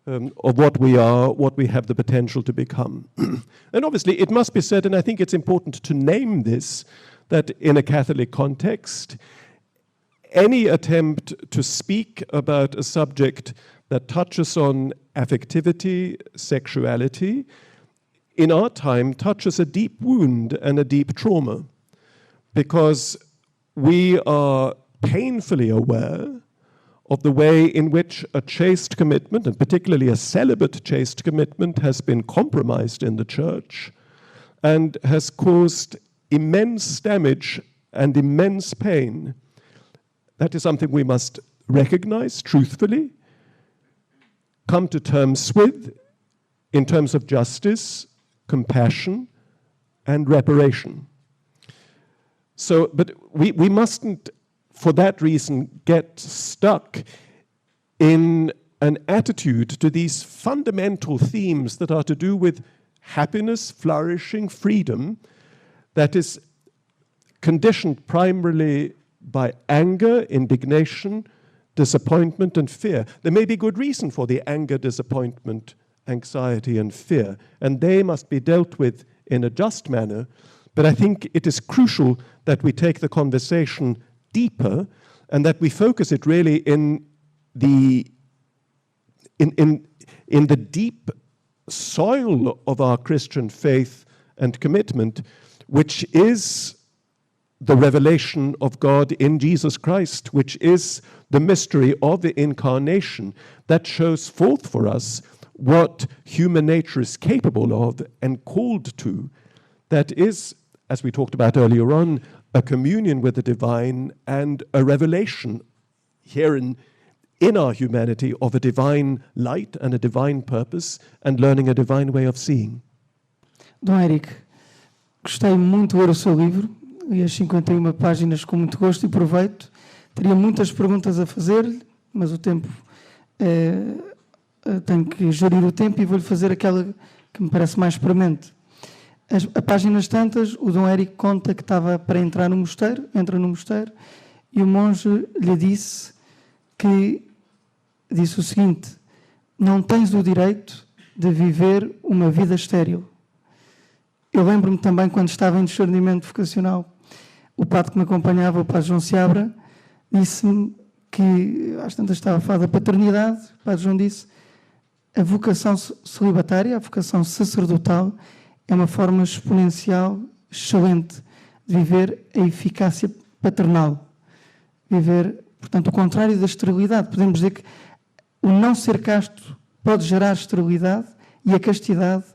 of what we are, what we have the potential to become. And obviously it must be said, and I think it's important to name this, that in a Catholic context, any attempt to speak about a subject that touches on affectivity, sexuality, in our time touches a deep wound and a deep trauma, because we are painfully aware of the way in which a chaste commitment, and particularly a celibate chaste commitment, has been compromised in the Church and has caused immense damage and immense pain. That is something we must recognize truthfully, come to terms with in terms of justice, compassion, and reparation. So, but we mustn't, for that reason, get stuck in an attitude to these fundamental themes that are to do with happiness, flourishing, freedom, that is conditioned primarily by anger, indignation, disappointment, and fear. There may be good reason for the anger, disappointment, anxiety and fear, and they must be dealt with in a just manner. But I think it is crucial that we take the conversation deeper and that we focus it really in the deep soil of our Christian faith and commitment, which is the revelation of God in Jesus Christ, which is the mystery of the incarnation that shows forth for us what human nature is capable of and called to. That is, as we talked about earlier on, a communion with the divine and a revelation here in our humanity of a divine light and a divine purpose and learning a divine way of seeing. Dom Erik, gostei muito de ler o seu livro, li as 51 páginas com muito gosto e proveito. Teria muitas perguntas a fazer-lhe, mas o tempo, tenho que gerir o tempo e vou-lhe fazer aquela que me parece mais premente. A páginas tantas, o Dom Erik conta que estava para entrar no mosteiro, entra no mosteiro, e o monge lhe disse o seguinte: não tens o direito de viver uma vida estéril. Eu lembro-me também, quando estava em discernimento vocacional, o padre que me acompanhava, o padre João Seabra, disse-me que, às tantas estava a falar da paternidade, o padre João disse: a vocação celibatária, a vocação sacerdotal, é uma forma exponencial, excelente, de viver a eficácia paternal. Viver, portanto, o contrário da esterilidade. Podemos dizer que o não ser casto pode gerar esterilidade e a castidade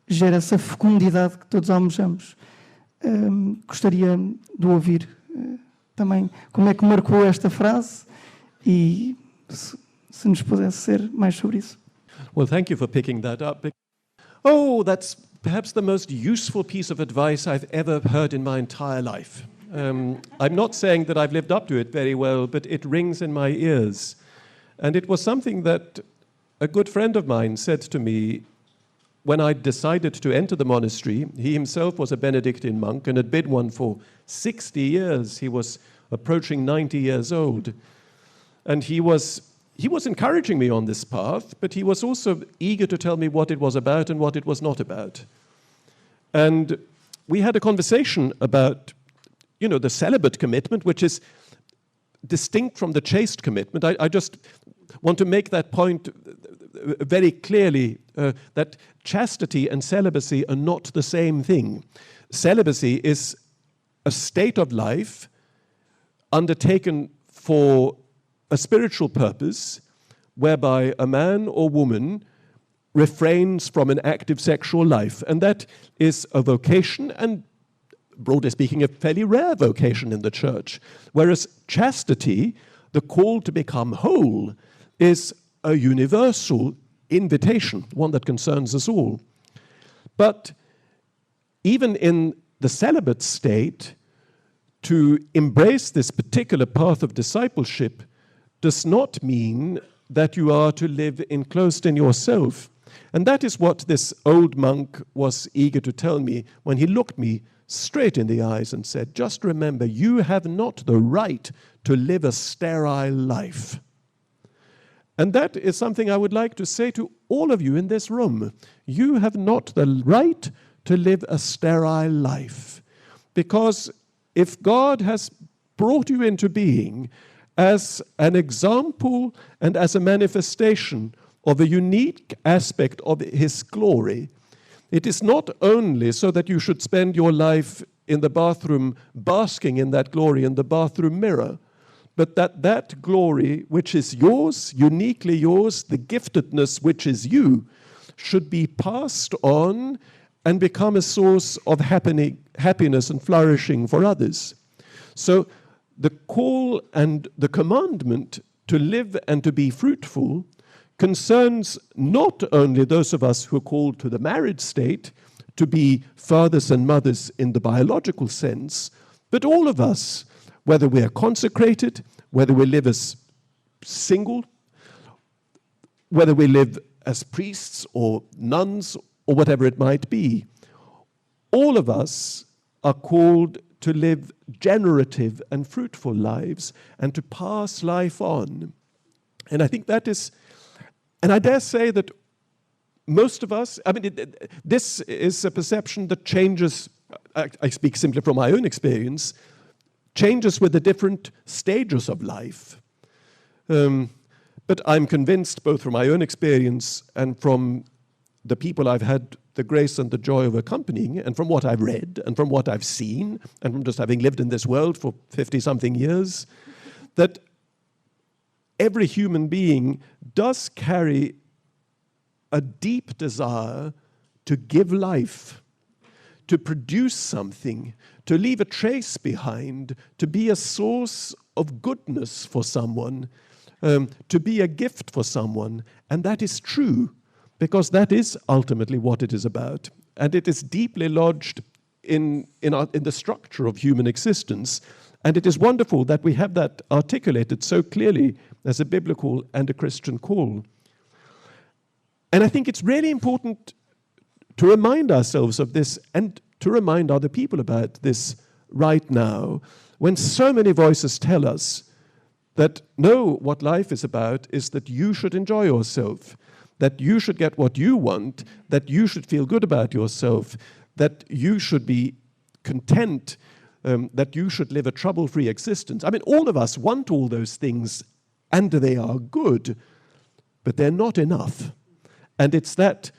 gera essa fecundidade que todos almejamos. Gostaria de ouvir também como é que marcou esta frase e se nos pudesse ser mais sobre isso. Well, thank you for picking that up. Oh, that's perhaps the most useful piece of advice I've ever heard in my entire life. I'm not saying that I've lived up to it very well, but it rings in my ears. And it was something that a good friend of mine said to me when I decided to enter the monastery. He himself was a Benedictine monk and had been one for 60 years. He was approaching 90 years old. And he was encouraging me on this path, but he was also eager to tell me what it was about and what it was not about. And we had a conversation about, the celibate commitment, which is distinct from the chaste commitment. I just want to make that point very clearly, that chastity and celibacy are not the same thing. Celibacy is a state of life undertaken for a spiritual purpose whereby a man or woman refrains from an active sexual life. And that is a vocation, and broadly speaking, a fairly rare vocation in the church. Whereas chastity, the call to become whole, is a universal invitation, one that concerns us all. But even in the celibate state, to embrace this particular path of discipleship does not mean that you are to live enclosed in yourself. And that is what this old monk was eager to tell me when he looked me straight in the eyes and said, just remember, you have not the right to live a sterile life. And that is something I would like to say to all of you in this room. You have not the right to live a sterile life. Because if God has brought you into being as an example and as a manifestation of a unique aspect of His glory, it is not only so that you should spend your life in the bathroom basking in that glory in the bathroom mirror, but that glory which is yours, uniquely yours, the giftedness which is you, should be passed on and become a source of happiness and flourishing for others. So the call and the commandment to live and to be fruitful concerns not only those of us who are called to the married state, to be fathers and mothers in the biological sense, but all of us, whether we are consecrated, whether we live as single, whether we live as priests or nuns or whatever it might be. All of us are called to live generative and fruitful lives and to pass life on. And I think that is, and I dare say that most of us, I mean, this is a perception that changes, I speak simply from my own experience, changes with the different stages of life. But I'm convinced, both from my own experience and from the people I've had the grace and the joy of accompanying, and from what I've read, and from what I've seen, and from just having lived in this world for 50-something years, that every human being does carry a deep desire to give life, to produce something, to leave a trace behind, to be a source of goodness for someone, to be a gift for someone. And that is true, because that is ultimately what it is about. And it is deeply lodged in the structure of human existence. And it is wonderful that we have that articulated so clearly as a biblical and a Christian call. And I think it's really important to remind ourselves of this and to remind other people about this right now, when so many voices tell us that no, what life is about is that you should enjoy yourself, that you should get what you want, that you should feel good about yourself, that you should be content, that you should live a trouble-free existence. I mean, all of us want all those things, and they are good, but they're not enough. And it's that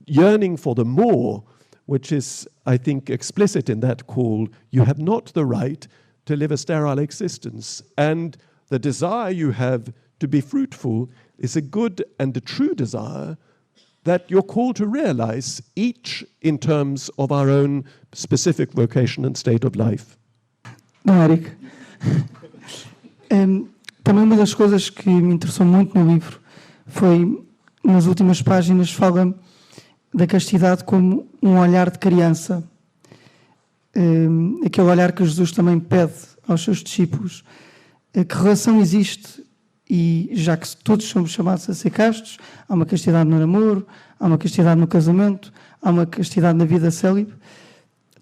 yearning for the more, which is, I think, explicit in that call. You have not the right to live a sterile existence. And the desire you have to be fruitful is a good and a true desire that you're called to realize, each in terms of our own specific vocation and state of life. Não, Erik. Também uma das coisas que me interessou muito no livro foi, nas últimas páginas, fala da castidade como um olhar de criança. Aquele olhar que Jesus também pede aos seus discípulos. Que relação existe? E já que todos somos chamados a ser castos, há uma castidade no namoro, há uma castidade no casamento, há uma castidade na vida célibe.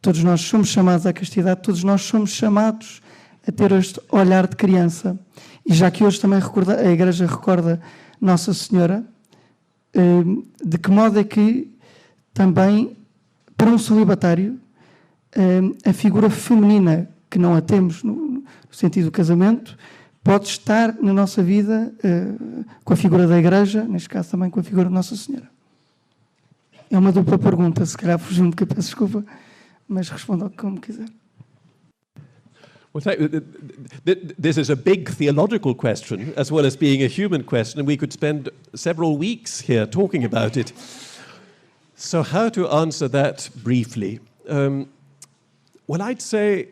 Todos nós somos chamados à castidade, todos nós somos chamados a ter este olhar de criança. E já que hoje também a Igreja recorda Nossa Senhora, de que modo é que também, para um celibatário, a figura feminina, que não a temos no sentido do casamento, pode estar na nossa vida com a figura da Igreja, neste caso também com a figura de Nossa Senhora. É uma dupla pergunta, se calhar fugiu um bocadinho, peço desculpa, mas respondo como quiser. Well, this is a big theological question, as well as being a human question, and we could spend several weeks here talking about it. So how to answer that briefly? Well, I'd say,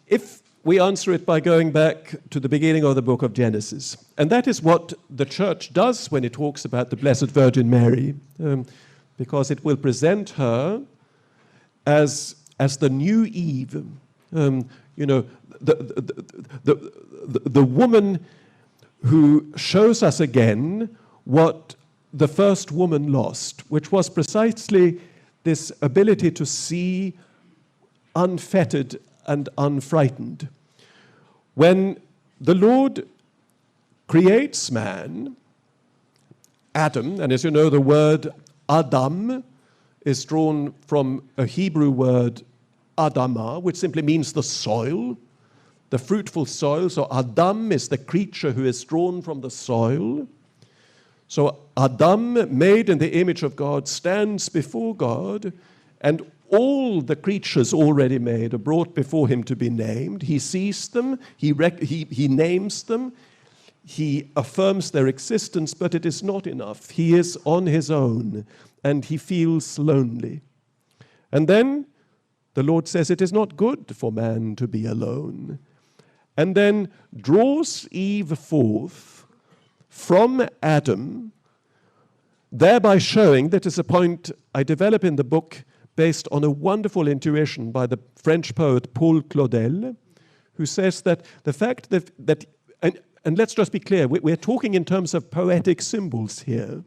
if we answer it by going back to the beginning of the book of Genesis, and that is what the church does when it talks about the Blessed Virgin Mary, because it will present her as the new Eve, the woman who shows us again what the first woman lost, which was precisely this ability to see unfettered and unfrightened. When the Lord creates man, Adam, and as you know, the word Adam is drawn from a Hebrew word Adama, which simply means the soil, the fruitful soil. So Adam is the creature who is drawn from the soil. So Adam, made in the image of God, stands before God, and all the creatures already made are brought before him to be named. He sees them, he names them, he affirms their existence, but it is not enough. He is on his own, and he feels lonely. And then the Lord says it is not good for man to be alone, and then draws Eve forth from Adam, thereby showing, that is a point I develop in the book based on a wonderful intuition by the French poet Paul Claudel, who says that the fact that and let's just be clear, we're talking in terms of poetic symbols here,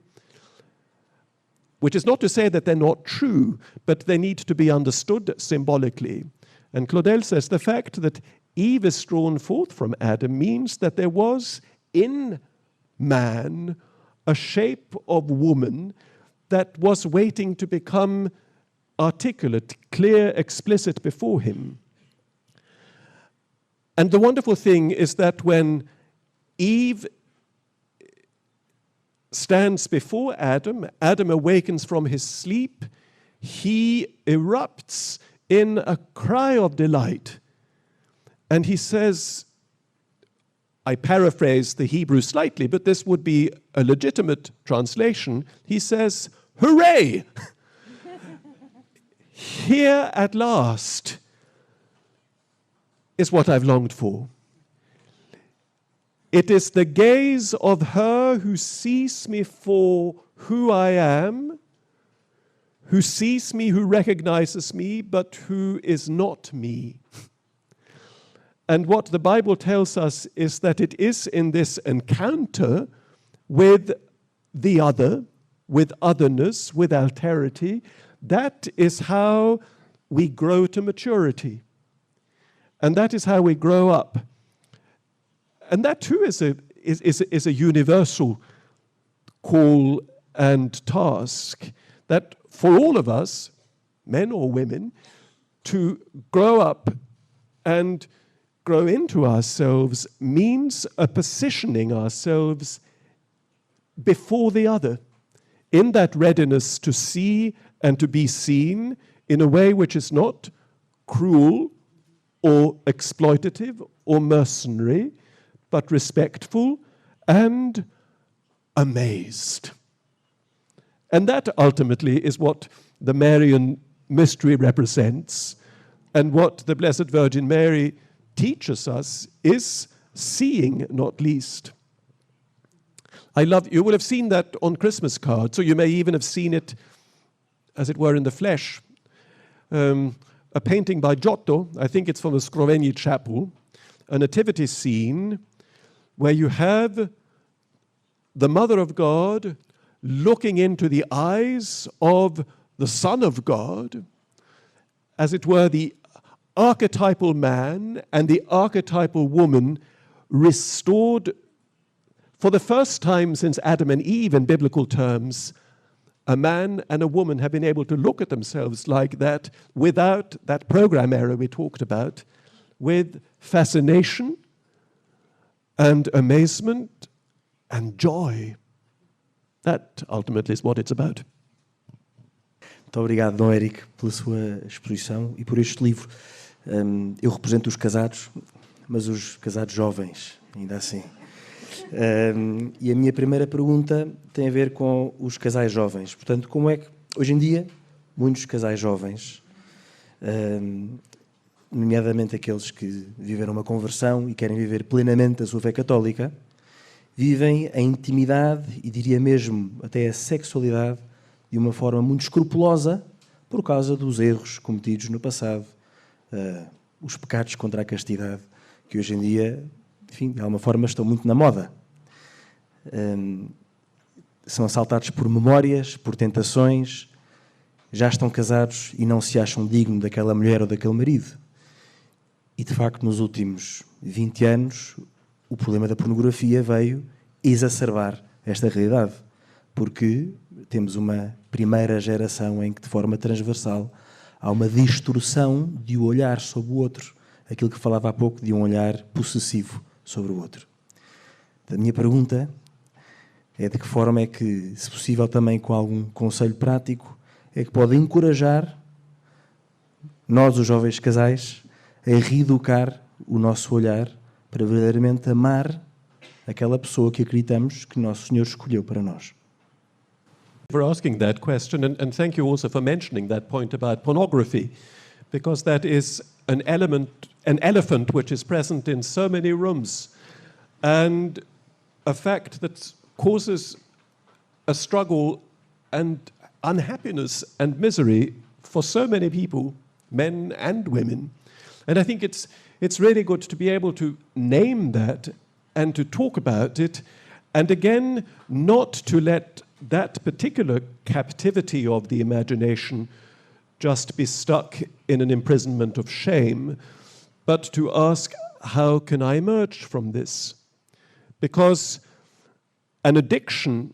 which is not to say that they're not true, but they need to be understood symbolically. And Claudel says the fact that Eve is drawn forth from Adam means that there was in man a shape of woman that was waiting to become articulate, clear, explicit before him. And the wonderful thing is that when Eve stands before Adam, Adam awakens from his sleep, he erupts in a cry of delight. And he says, I paraphrase the Hebrew slightly, but this would be a legitimate translation. He says, hooray! Here at last is what I've longed for. It is the gaze of her who sees me for who I am, who sees me, who recognizes me, but who is not me. And what the Bible tells us is that it is in this encounter with the other, with otherness, with alterity, that is how we grow to maturity. And that is how we grow up. And that too is a universal call and task, that for all of us, men or women, to grow up and grow into ourselves means a positioning ourselves before the other, in that readiness to see and to be seen in a way which is not cruel or exploitative or mercenary, but respectful and amazed. And that ultimately is what the Marian mystery represents, and what the Blessed Virgin Mary teaches us is seeing, not least. You will have seen that on Christmas cards, or you may even have seen it, as it were, in the flesh. A painting by Giotto, I think it's from the Scrovegni Chapel, a nativity scene where you have the Mother of God looking into the eyes of the Son of God, as it were, the archetypal man and the archetypal woman restored for the first time since Adam and Eve in biblical terms. A man and a woman have been able to look at themselves like that without that program error we talked about, with fascination and amazement and joy. That ultimately is what it's about. Muito obrigado, Dom Erik, pela sua exposição e por este livro. Eu represento os casados, mas os casados jovens, ainda assim. E a minha primeira pergunta tem a ver com os casais jovens. Portanto, como é que, hoje em dia, muitos casais jovens, nomeadamente aqueles que viveram uma conversão e querem viver plenamente a sua fé católica, vivem a intimidade e diria mesmo até a sexualidade de uma forma muito escrupulosa por causa dos erros cometidos no passado, os pecados contra a castidade, que hoje em dia, enfim, de alguma forma estão muito na moda. São assaltados por memórias, por tentações, já estão casados e não se acham dignos daquela mulher ou daquele marido. E, de facto, nos últimos 20 anos, o problema da pornografia veio exacerbar esta realidade, porque temos uma primeira geração em que, de forma transversal, há uma distorção de o olhar sobre o outro, aquilo que falava há pouco de um olhar possessivo sobre o outro. A minha pergunta é de que forma é que, se possível também com algum conselho prático, é que pode encorajar nós, os jovens casais, a reeducar o nosso olhar para verdadeiramente amar aquela pessoa que acreditamos que Nosso Senhor escolheu para nós. For asking that question, and thank you also for mentioning that point about pornography, because that is an elephant which is present in so many rooms, and a fact that causes a struggle and unhappiness and misery for so many people, men and women. And I think it's really good to be able to name that and to talk about it, and again, not to let that particular captivity of the imagination just be stuck in an imprisonment of shame, but to ask, how can I emerge from this? Because an addiction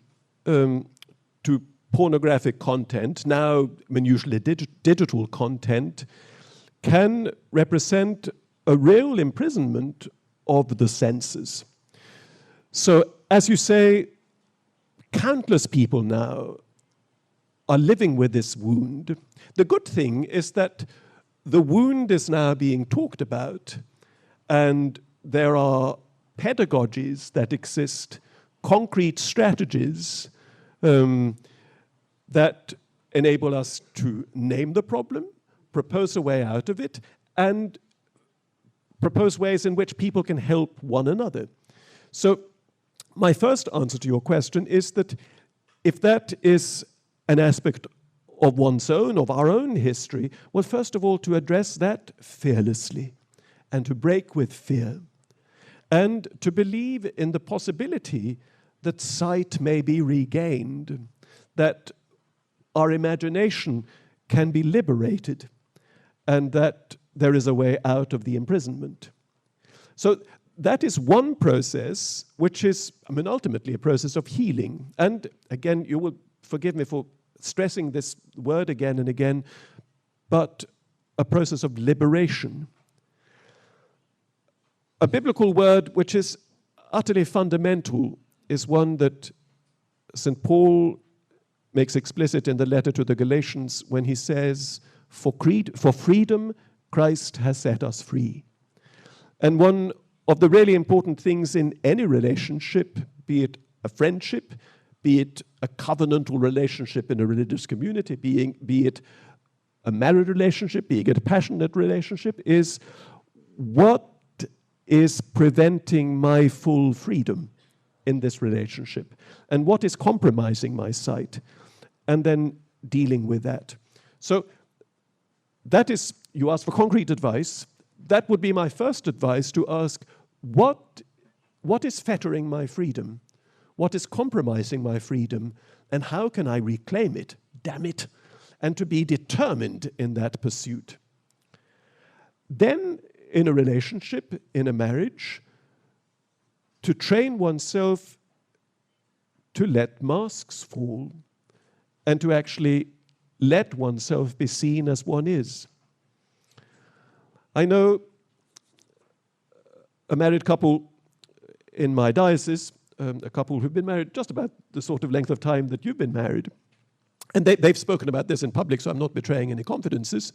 to pornographic content, now usually digital content, can represent a real imprisonment of the senses. So, as you say, countless people now are living with this wound. The good thing is that the wound is now being talked about, and there are pedagogies that exist, concrete strategies that enable us to name the problem, propose a way out of it, and propose ways in which people can help one another. So my first answer to your question is that if that is an aspect of one's own, of our own history, well, first of all, to address that fearlessly and to break with fear and to believe in the possibility that sight may be regained, that our imagination can be liberated, and that there is a way out of the imprisonment. So that is one process, which is, ultimately a process of healing. And again, you will forgive me for stressing this word again and again, but a process of liberation. A biblical word which is utterly fundamental is one that St. Paul makes explicit in the letter to the Galatians when he says, for freedom, Christ has set us free. And one of the really important things in any relationship, be it a friendship, be it a covenantal relationship in a religious community, be it a married relationship, be it a passionate relationship, is what is preventing my full freedom in this relationship? And what is compromising my sight? And then dealing with that. So that is, you ask for concrete advice. That would be my first advice, to ask, what is fettering my freedom? What is compromising my freedom? And how can I reclaim it? Damn it. And to be determined in that pursuit. Then, in a relationship, in a marriage, to train oneself to let masks fall and to actually let oneself be seen as one is. I know a married couple in my diocese, a couple who've been married just about the sort of length of time that you've been married. And they've spoken about this in public, so I'm not betraying any confidences.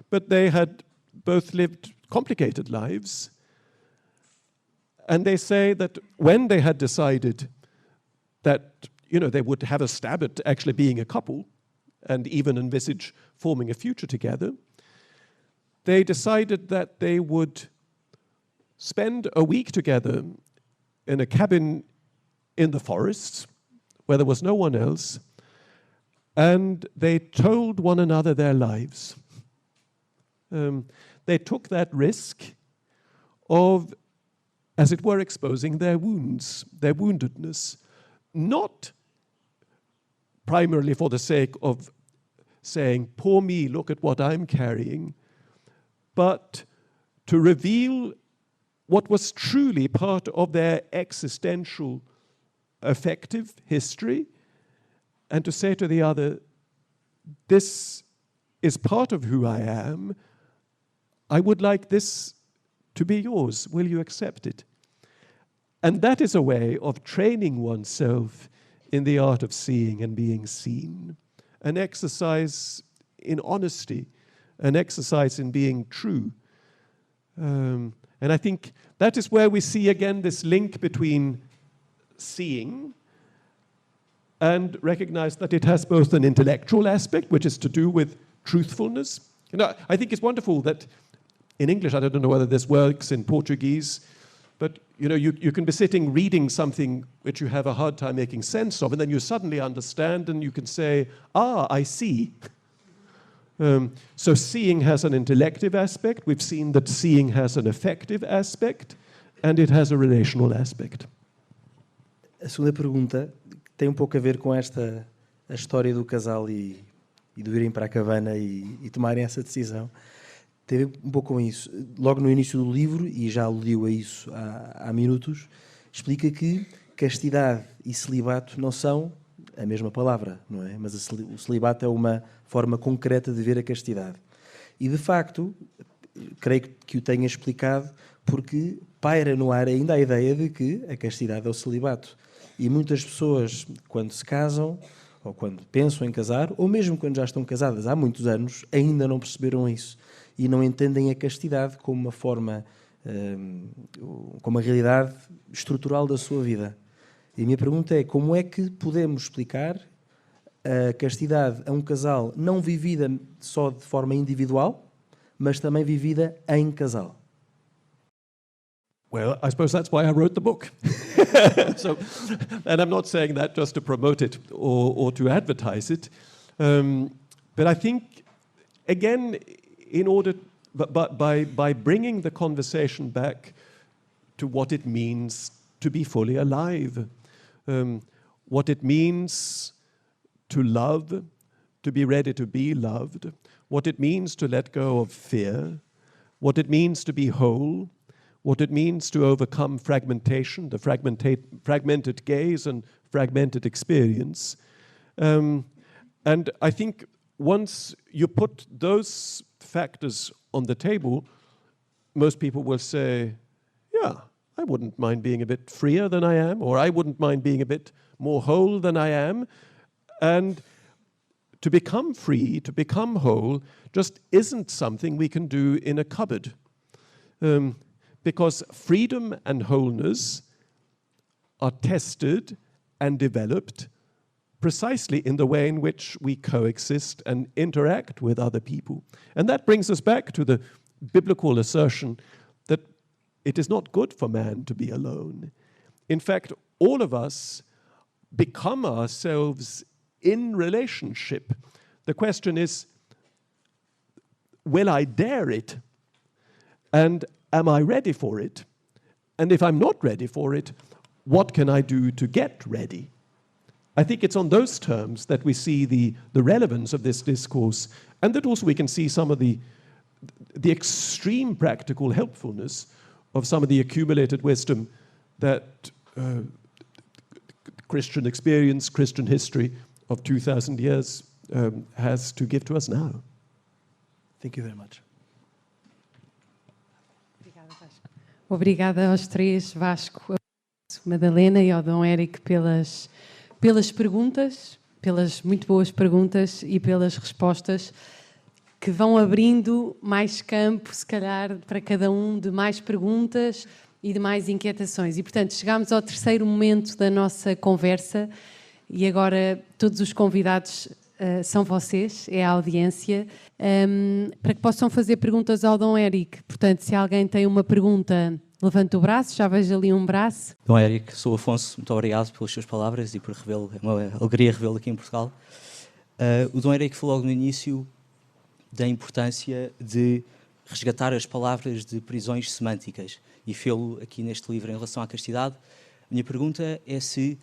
But they had both lived complicated lives. And they say that when they had decided that, they would have a stab at actually being a couple and even envisage forming a future together, they decided that they would spend a week together in a cabin in the forests where there was no one else, and they told one another their lives. They took that risk of, as it were, exposing their wounds, their woundedness, not primarily for the sake of saying, poor me, look at what I'm carrying, but to reveal what was truly part of their existential affective history, and to say to the other, this is part of who I am. I would like this to be yours. Will you accept it? And that is a way of training oneself in the art of seeing and being seen. An exercise in honesty, an exercise in being true. And I think that is where we see again this link between seeing and recognize that it has both an intellectual aspect, which is to do with truthfulness. I think it's wonderful that in English, I don't know whether this works in Portuguese, but you can be sitting reading something which you have a hard time making sense of, and then you suddenly understand and you can say, I see. So seeing has an intellective aspect. We've seen that seeing has an affective aspect, and it has a relational aspect. A segunda pergunta tem pouco a ver com a história do casal e de irem para a cabana e tomarem essa decisão. Tem pouco com isso. Logo no início do livro, e já aludiu a isso há minutos, explica que castidade e celibato não são a mesma palavra, não é? Mas o celibato é uma forma concreta de ver a castidade. E, de facto, creio que o tenha explicado porque paira no ar ainda a ideia de que a castidade é o celibato. E muitas pessoas, quando se casam, ou quando pensam em casar, ou mesmo quando já estão casadas há muitos anos, ainda não perceberam isso. E não entendem a castidade como uma forma, como uma realidade estrutural da sua vida. E a minha pergunta é, como é que podemos explicar a castidade a um casal não vivida só de forma individual, mas também vivida em casal? Well, I suppose that's why I wrote the book. And I'm not saying that just to promote it or to advertise it, but I think, again, by bringing the conversation back to what it means to be fully alive, what it means to love, to be ready to be loved, what it means to let go of fear, what it means to be whole, what it means to overcome fragmentation, the fragmented gaze and fragmented experience. And I think once you put those factors on the table, most people will say, yeah, I wouldn't mind being a bit freer than I am, or I wouldn't mind being a bit more whole than I am. And to become free, to become whole, just isn't something we can do in a cupboard. Because freedom and wholeness are tested and developed precisely in the way in which we coexist and interact with other people. And that brings us back to the biblical assertion that it is not good for man to be alone. In fact, all of us become ourselves in relationship. The question is, will I dare it? And am I ready for it? And if I'm not ready for it, what can I do to get ready? I think it's on those terms that we see the relevance of this discourse, and that also we can see some of the extreme practical helpfulness of some of the accumulated wisdom that Christian experience, Christian history of 2,000 years has to give to us now. Thank you very much. Obrigada aos três, Vasco, Madalena e ao Dom Erik pelas perguntas, pelas muito boas perguntas e pelas respostas que vão abrindo mais campo, se calhar, para cada um de mais perguntas e de mais inquietações. E, portanto, chegámos ao terceiro momento da nossa conversa e agora todos os convidados são vocês, é a audiência, para que possam fazer perguntas ao Dom Erik. Portanto, se alguém tem uma pergunta, levanta o braço, já vejo ali um braço. Dom Erik, sou Afonso, muito obrigado pelas suas palavras e por revê-lo, é uma alegria revê-lo aqui em Portugal. O Dom Erik falou logo no início da importância de resgatar as palavras de prisões semânticas e fê-lo aqui neste livro em relação à castidade. A minha pergunta é se,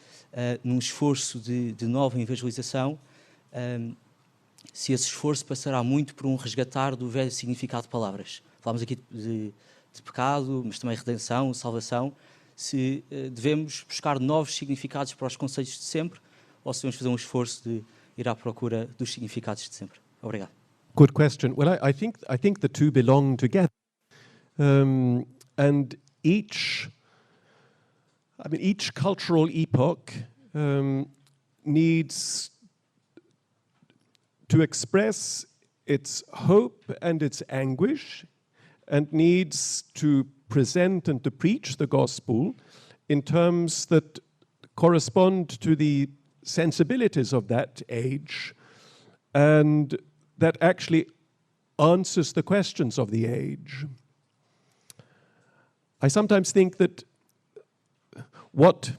num esforço de nova evangelização, se esse esforço passará muito por um resgatar do velho significado de palavras. Falámos aqui de pecado, mas também redenção, salvação. Se devemos buscar novos significados para os conceitos de sempre ou se devemos fazer um esforço de ir à procura dos significados de sempre. Obrigado. Good question. Well, I think the two belong together, and each cultural epoch needs to express its hope and its anguish, and needs to present and to preach the gospel in terms that correspond to the sensibilities of that age, and that actually answers the questions of the age. I sometimes think that what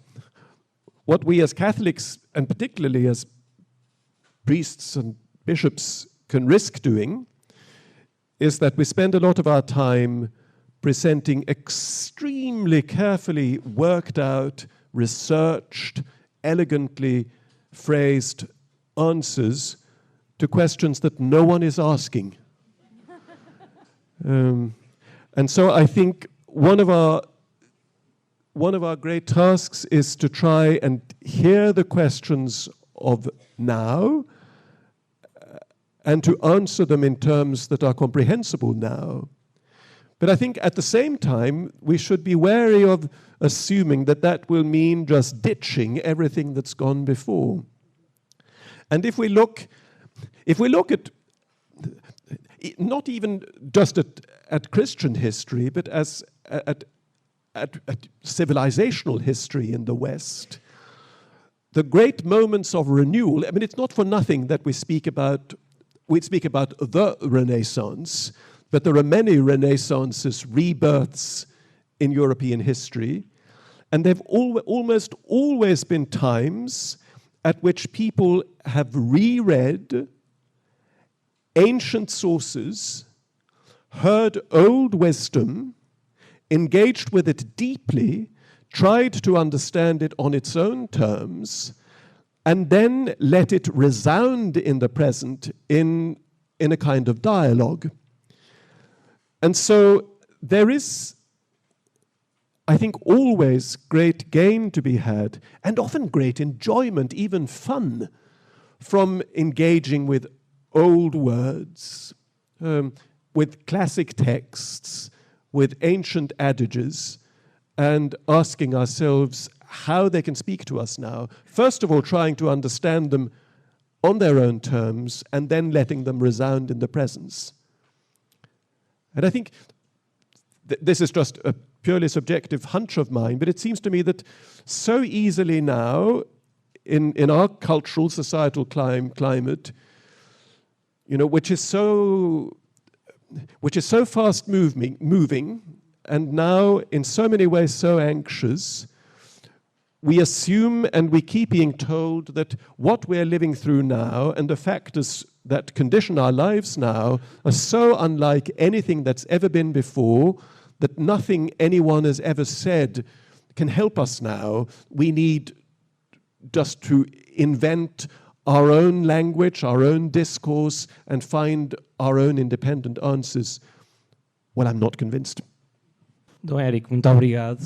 we as Catholics, and particularly as priests and bishops, can risk doing is that we spend a lot of our time presenting extremely carefully worked out, researched, elegantly phrased answers to questions that no one is asking. And so I think one of our great tasks is to try and hear the questions of now and to answer them in terms that are comprehensible now. But I think at the same time, we should be wary of assuming that that will mean just ditching everything that's gone before. And if we look at not even just at Christian history, but at civilizational history in the West, the great moments of renewal, I mean, it's not for nothing that we speak about the Renaissance, but there are many Renaissances, rebirths in European history, and there have almost always been times at which people have reread ancient sources, heard old wisdom, engaged with it deeply, tried to understand it on its own terms, and then let it resound in the present in a kind of dialogue. And so there is, I think, always great gain to be had, and often great enjoyment, even fun, from engaging with old words, with classic texts, with ancient adages, and asking ourselves how they can speak to us now. First of all, trying to understand them on their own terms, and then letting them resound in the presence. And I think this is just a purely subjective hunch of mine, but it seems to me that so easily now, in our cultural, societal climate, which is so fast moving, and now in so many ways so anxious, we assume and we keep being told that what we're living through now and the factors that condition our lives now are so unlike anything that's ever been before that nothing anyone has ever said can help us now. We need just to invent our own language, our own discourse, and find our own independent answers. Well, I'm not convinced. Dom Erik, muito obrigado.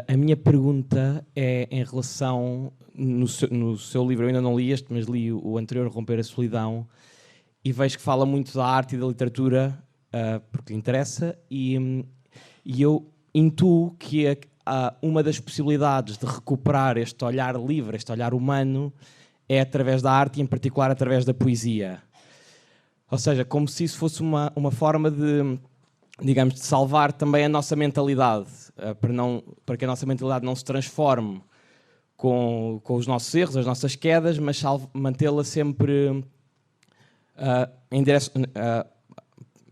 A minha pergunta é em relação, no seu livro, eu ainda não li este, mas li o anterior, Romper a Solidão, e vejo que fala muito da arte e da literatura, porque lhe interessa, e eu intuo que uma das possibilidades de recuperar este olhar livre, este olhar humano, é através da arte e, em particular, através da poesia. Ou seja, como se isso fosse uma forma de, digamos, de salvar também a nossa mentalidade, para que a nossa mentalidade não se transforme com os nossos erros, as nossas quedas, mas mantê-la sempre em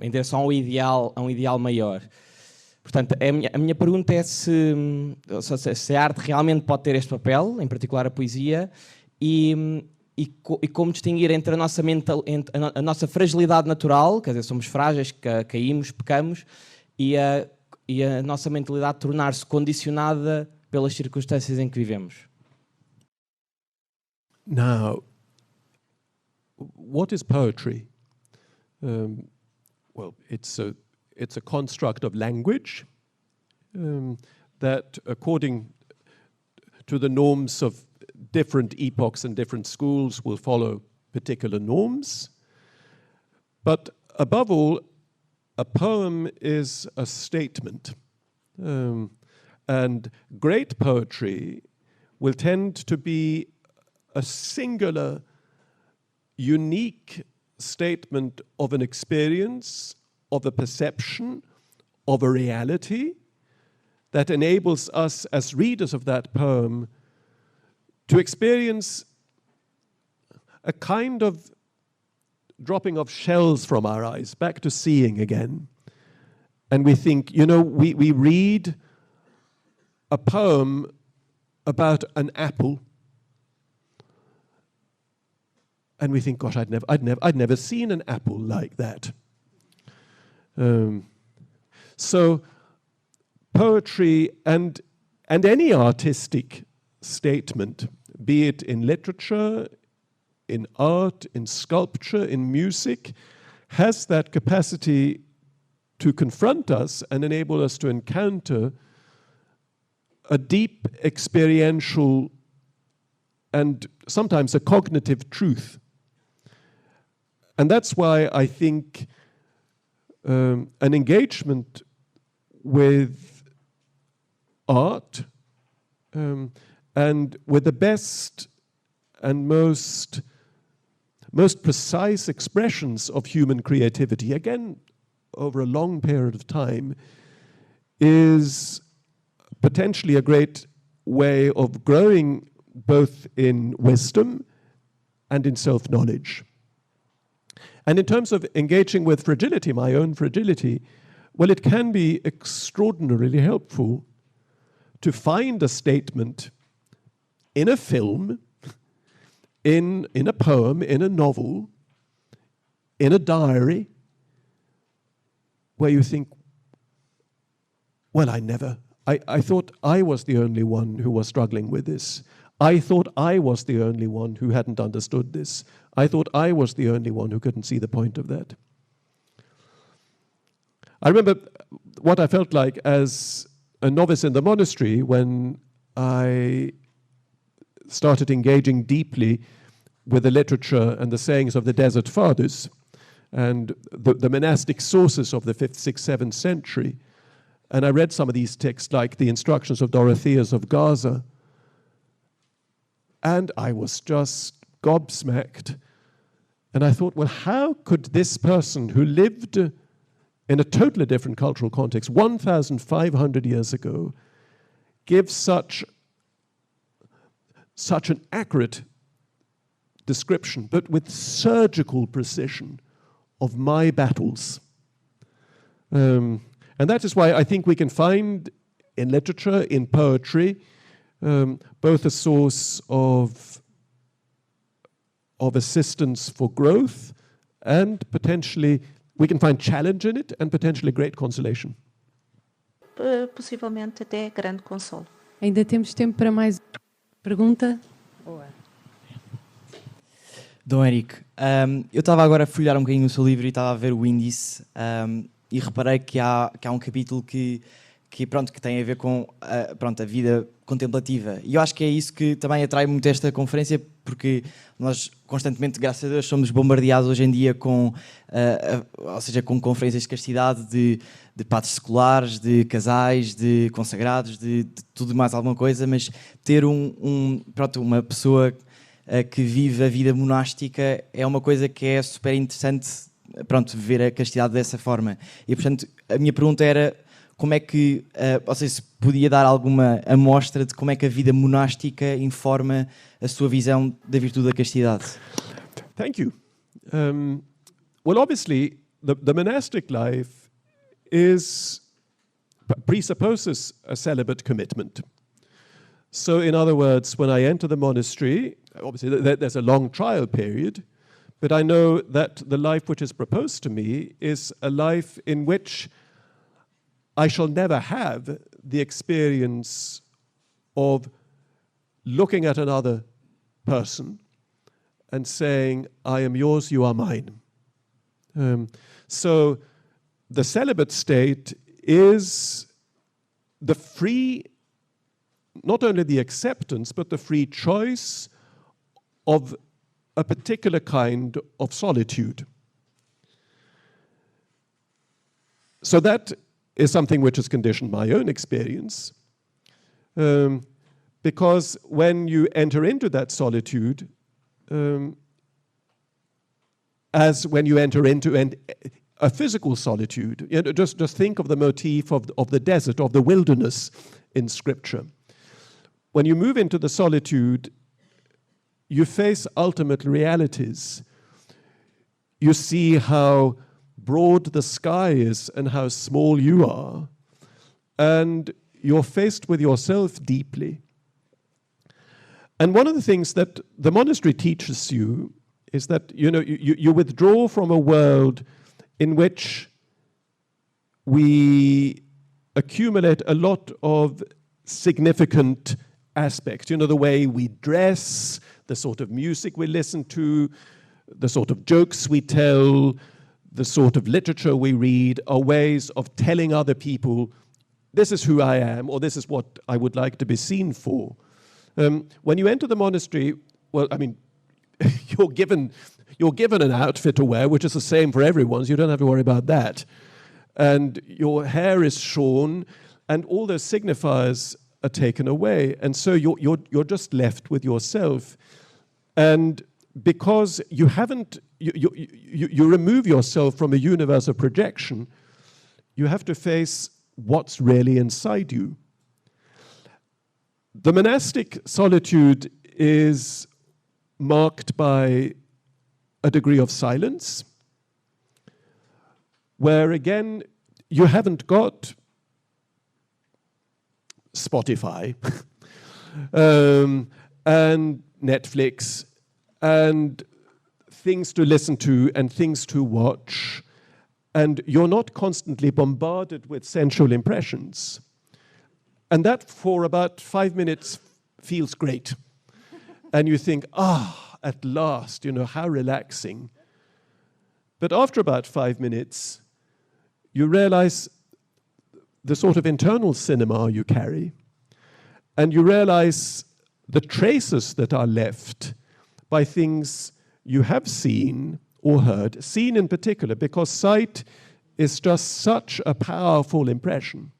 direção a um ideal maior. Portanto, a minha pergunta é se a arte realmente pode ter este papel, em particular a poesia, e como distinguir entre a nossa fragilidade natural, quer dizer, somos frágeis, caímos, pecamos, e a nossa mentalidade tornar-se condicionada pelas circunstâncias em que vivemos. Now, what is poetry? Well, it's a construct of language that, according to the norms of different epochs and different schools, will follow particular norms. But above all, a poem is a statement. And great poetry will tend to be a singular, unique statement of an experience, of a perception, of a reality that enables us as readers of that poem to experience a kind of dropping of shells from our eyes, back to seeing again. And we think, we read a poem about an apple, and we think, gosh, I'd never seen an apple like that. So poetry and any artistic statement, be it in literature, in art, in sculpture, in music, has that capacity to confront us and enable us to encounter a deep experiential and sometimes a cognitive truth. And that's why I think an engagement with art and with the best and most precise expressions of human creativity, again, over a long period of time, is potentially a great way of growing both in wisdom and in self-knowledge. And in terms of engaging with fragility, my own fragility, well, it can be extraordinarily helpful to find a statement in a film, in a poem, in a novel, in a diary, where you think, well, I thought I was the only one who was struggling with this. I thought I was the only one who hadn't understood this. I thought I was the only one who couldn't see the point of that. I remember what I felt like as a novice in the monastery when I started engaging deeply with the literature and the sayings of the Desert Fathers and the monastic sources of the 5th, 6th, 7th century. And I read some of these texts, like the instructions of Dorotheus of Gaza, and I was just gobsmacked. And I thought, well, how could this person who lived in a totally different cultural context 1,500 years ago give such an accurate description, but with surgical precision, of my battles? And that is why I think we can find in literature, in poetry, both a source of assistance for growth, and potentially we can find challenge in it, and potentially great consolation. Possivelmente até grande consolo. Ainda temos tempo para mais pergunta? Dom Erik, eu estava agora a folhear um bocadinho o seu livro e estava a ver o índice e reparei que há um capítulo que tem a ver com a vida contemplativa. E eu acho que é isso que também atrai muito esta conferência, porque nós constantemente, graças a Deus, somos bombardeados hoje em dia com conferências de castidade, de padres seculares, de casais, de consagrados, de tudo mais alguma coisa, mas ter uma pessoa que vive a vida monástica é uma coisa que é super interessante, ver a castidade dessa forma. E, portanto, a minha pergunta era como é que, se podia dar alguma amostra de como é que a vida monástica informa a sua visão da virtude da castidade. Thank you. Well, obviously, the monastic life presupposes a celibate commitment. So, in other words, when I enter the monastery, obviously there's a long trial period, but I know that the life which is proposed to me is a life in which I shall never have the experience of looking at another person and saying, I am yours, you are mine. So the celibate state is the free, not only the acceptance, but the free choice of a particular kind of solitude. So that is something which has conditioned my own experience, because when you enter into that solitude, as when you enter into a physical solitude, just think of the motif of the desert, of the wilderness in Scripture. When you move into the solitude, you face ultimate realities. You see how broad the sky is and how small you are, and you're faced with yourself deeply. And one of the things that the monastery teaches you is that you withdraw from a world in which we accumulate a lot of significant aspects. The way we dress, the sort of music we listen to, the sort of jokes we tell, the sort of literature we read are ways of telling other people, this is who I am, or this is what I would like to be seen for. When you enter the monastery, well, I mean, you're given an outfit to wear, which is the same for everyone, so you don't have to worry about that. And your hair is shorn, and all those signifiers are taken away, and so you're just left with yourself. And because you remove yourself from a universe of projection, you have to face what's really inside you. The monastic solitude is marked by a degree of silence, where again, you haven't got Spotify and Netflix and things to listen to and things to watch, and you're not constantly bombarded with sensual impressions. And that for about 5 minutes feels great. And you think, at last, how relaxing. But after about 5 minutes, you realize the sort of internal cinema you carry, and you realize the traces that are left by things you have seen or heard, seen in particular, because sight is just such a powerful impression.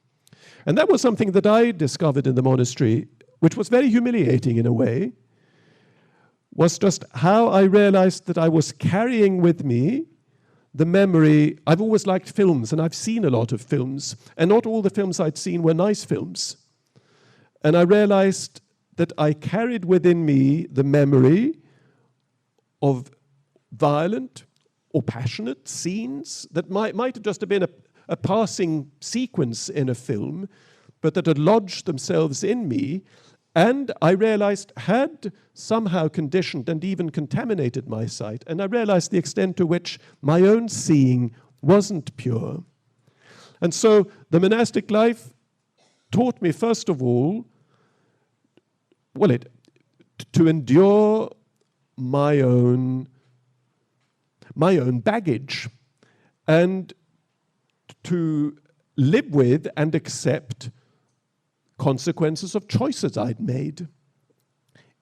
And that was something that I discovered in the monastery, which was very humiliating in a way, was just how I realized that I was carrying with me the memory. I've always liked films, and I've seen a lot of films, and not all the films I'd seen were nice films. And I realized that I carried within me the memory of violent or passionate scenes that might have just been a passing sequence in a film, but that had lodged themselves in me, and I realized had somehow conditioned and even contaminated my sight. And I realized the extent to which my own seeing wasn't pure. And so the monastic life taught me, first of all, to endure my own baggage, and to live with and accept consequences of choices I'd made.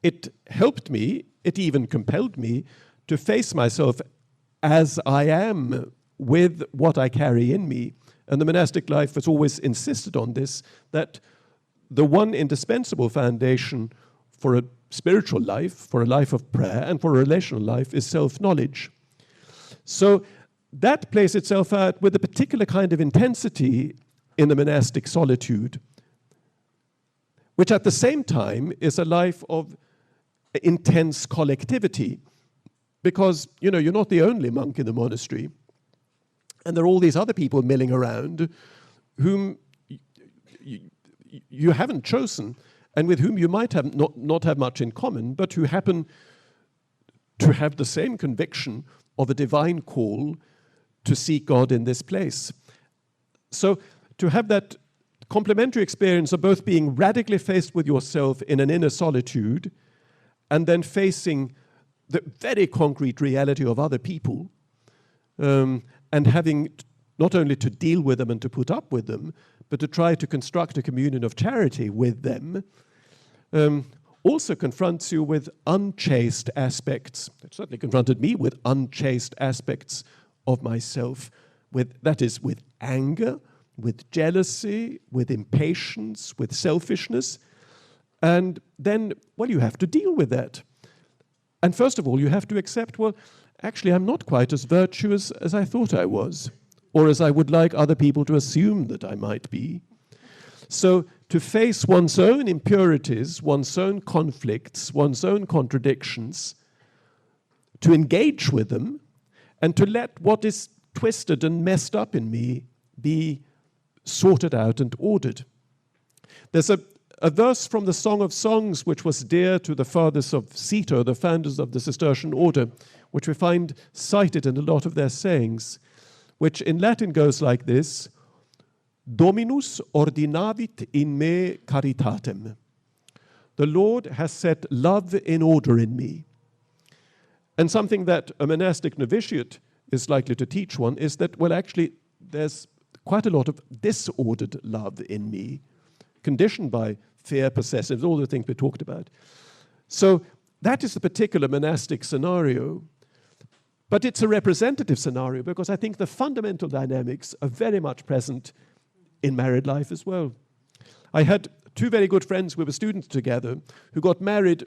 It helped me, it even compelled me to face myself as I am with what I carry in me. And the monastic life has always insisted on this, that the one indispensable foundation for a spiritual life, for a life of prayer, and for a relational life is self-knowledge. So that plays itself out with a particular kind of intensity in the monastic solitude, which at the same time is a life of intense collectivity, because you're not the only monk in the monastery, and there are all these other people milling around whom you haven't chosen, and with whom you might have not have much in common, but who happen to have the same conviction of a divine call to seek God in this place. So to have that complementary experience of both being radically faced with yourself in an inner solitude and then facing the very concrete reality of other people, and having not only to deal with them and to put up with them, but to try to construct a communion of charity with them, also confronts you with unchaste aspects. It certainly confronted me with unchaste aspects of myself, with anger, with jealousy, with impatience, with selfishness. And then, you have to deal with that. And first of all, you have to accept, actually, I'm not quite as virtuous as I thought I was, or as I would like other people to assume that I might be. So to face one's own impurities, one's own conflicts, one's own contradictions, to engage with them, and to let what is twisted and messed up in me be sorted out and ordered. There's a verse from the Song of Songs which was dear to the fathers of Cito, the founders of the Cistercian order, which we find cited in a lot of their sayings, which in Latin goes like this: Dominus ordinavit in me caritatem. The Lord has set love in order in me. And something that a monastic novitiate is likely to teach one is that, actually, there's quite a lot of disordered love in me, conditioned by fear, possessiveness, all the things we talked about. So that is the particular monastic scenario. But it's a representative scenario because I think the fundamental dynamics are very much present in married life as well. I had two very good friends, we were students together, who got married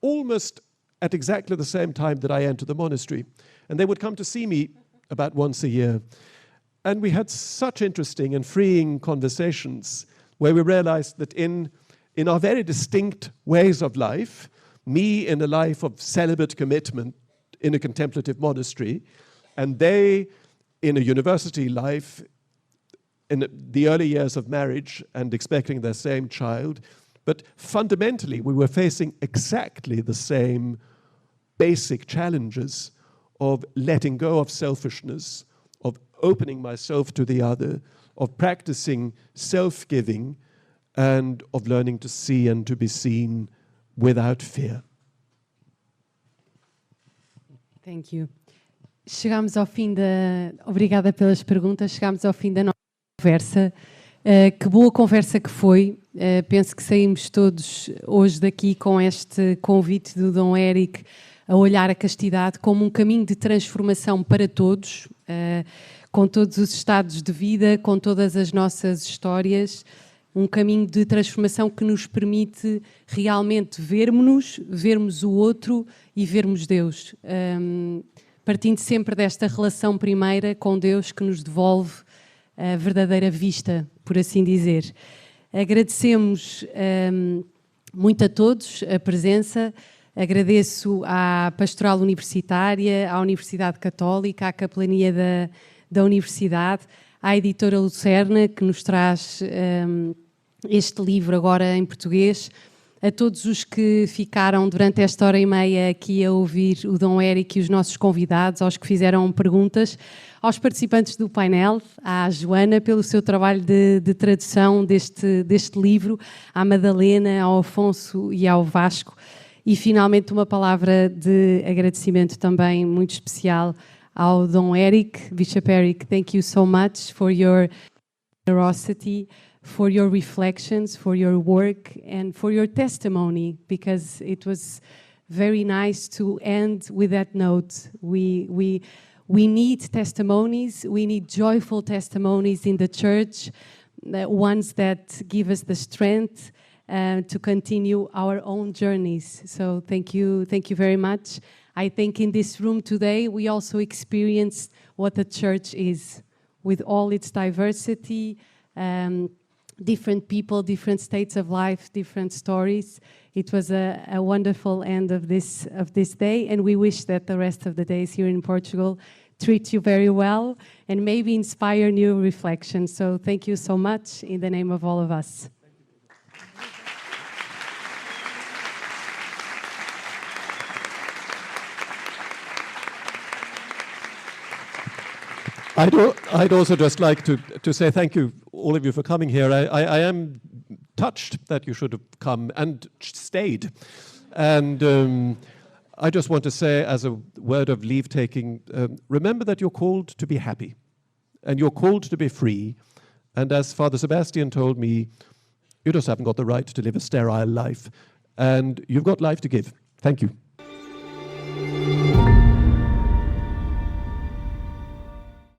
almost at exactly the same time that I entered the monastery. And they would come to see me about once a year. And we had such interesting and freeing conversations where we realized that in our very distinct ways of life, me in a life of celibate commitment in a contemplative monastery, and they in a university life in the early years of marriage and expecting their same child. But fundamentally, we were facing exactly the same basic challenges of letting go of selfishness, of opening myself to the other, of practicing self-giving, and of learning to see and to be seen without fear. Thank you. Chegámos ao fim da... Obrigada pelas perguntas. Chegámos ao fim da nossa conversa. Que boa conversa que foi. Penso que saímos todos hoje daqui com este convite do Dom Erik a olhar a castidade como um caminho de transformação para todos, com todos os estados de vida, com todas as nossas histórias, um caminho de transformação que nos permite realmente vermos o outro e vermos Deus. Partindo sempre desta relação primeira com Deus que nos devolve a verdadeira vista, por assim dizer. Agradecemos muito a todos a presença. Agradeço à Pastoral Universitária, à Universidade Católica, à Capelania da Universidade, à editora Lucerna, que nos traz este livro agora em português, a todos os que ficaram durante esta hora e meia aqui a ouvir o Dom Erik e os nossos convidados, aos que fizeram perguntas, aos participantes do painel, à Joana pelo seu trabalho de tradução deste livro, à Madalena, ao Afonso e ao Vasco. E, finalmente, uma palavra de agradecimento também muito especial ao Dom Erik. Bishop Erik, thank you so much for your generosity, for your reflections, for your work, and for your testimony, because it was very nice to end with that note. We need testimonies, we need joyful testimonies in the church, ones that give us the strength to continue our own journeys. So thank you very much. I think in this room today we also experienced what the church is, with all its diversity, different people, different states of life, different stories. It was a wonderful end of this day, and we wish that the rest of the days here in Portugal treat you very well and maybe inspire new reflections. So thank you so much in the name of all of us. I'd also just like to say thank you, all of you, for coming here. I am touched that you should have come and stayed. And I just want to say, as a word of leave-taking, remember that you're called to be happy, and you're called to be free. And as Father Sebastian told me, you just haven't got the right to live a sterile life, and you've got life to give. Thank you.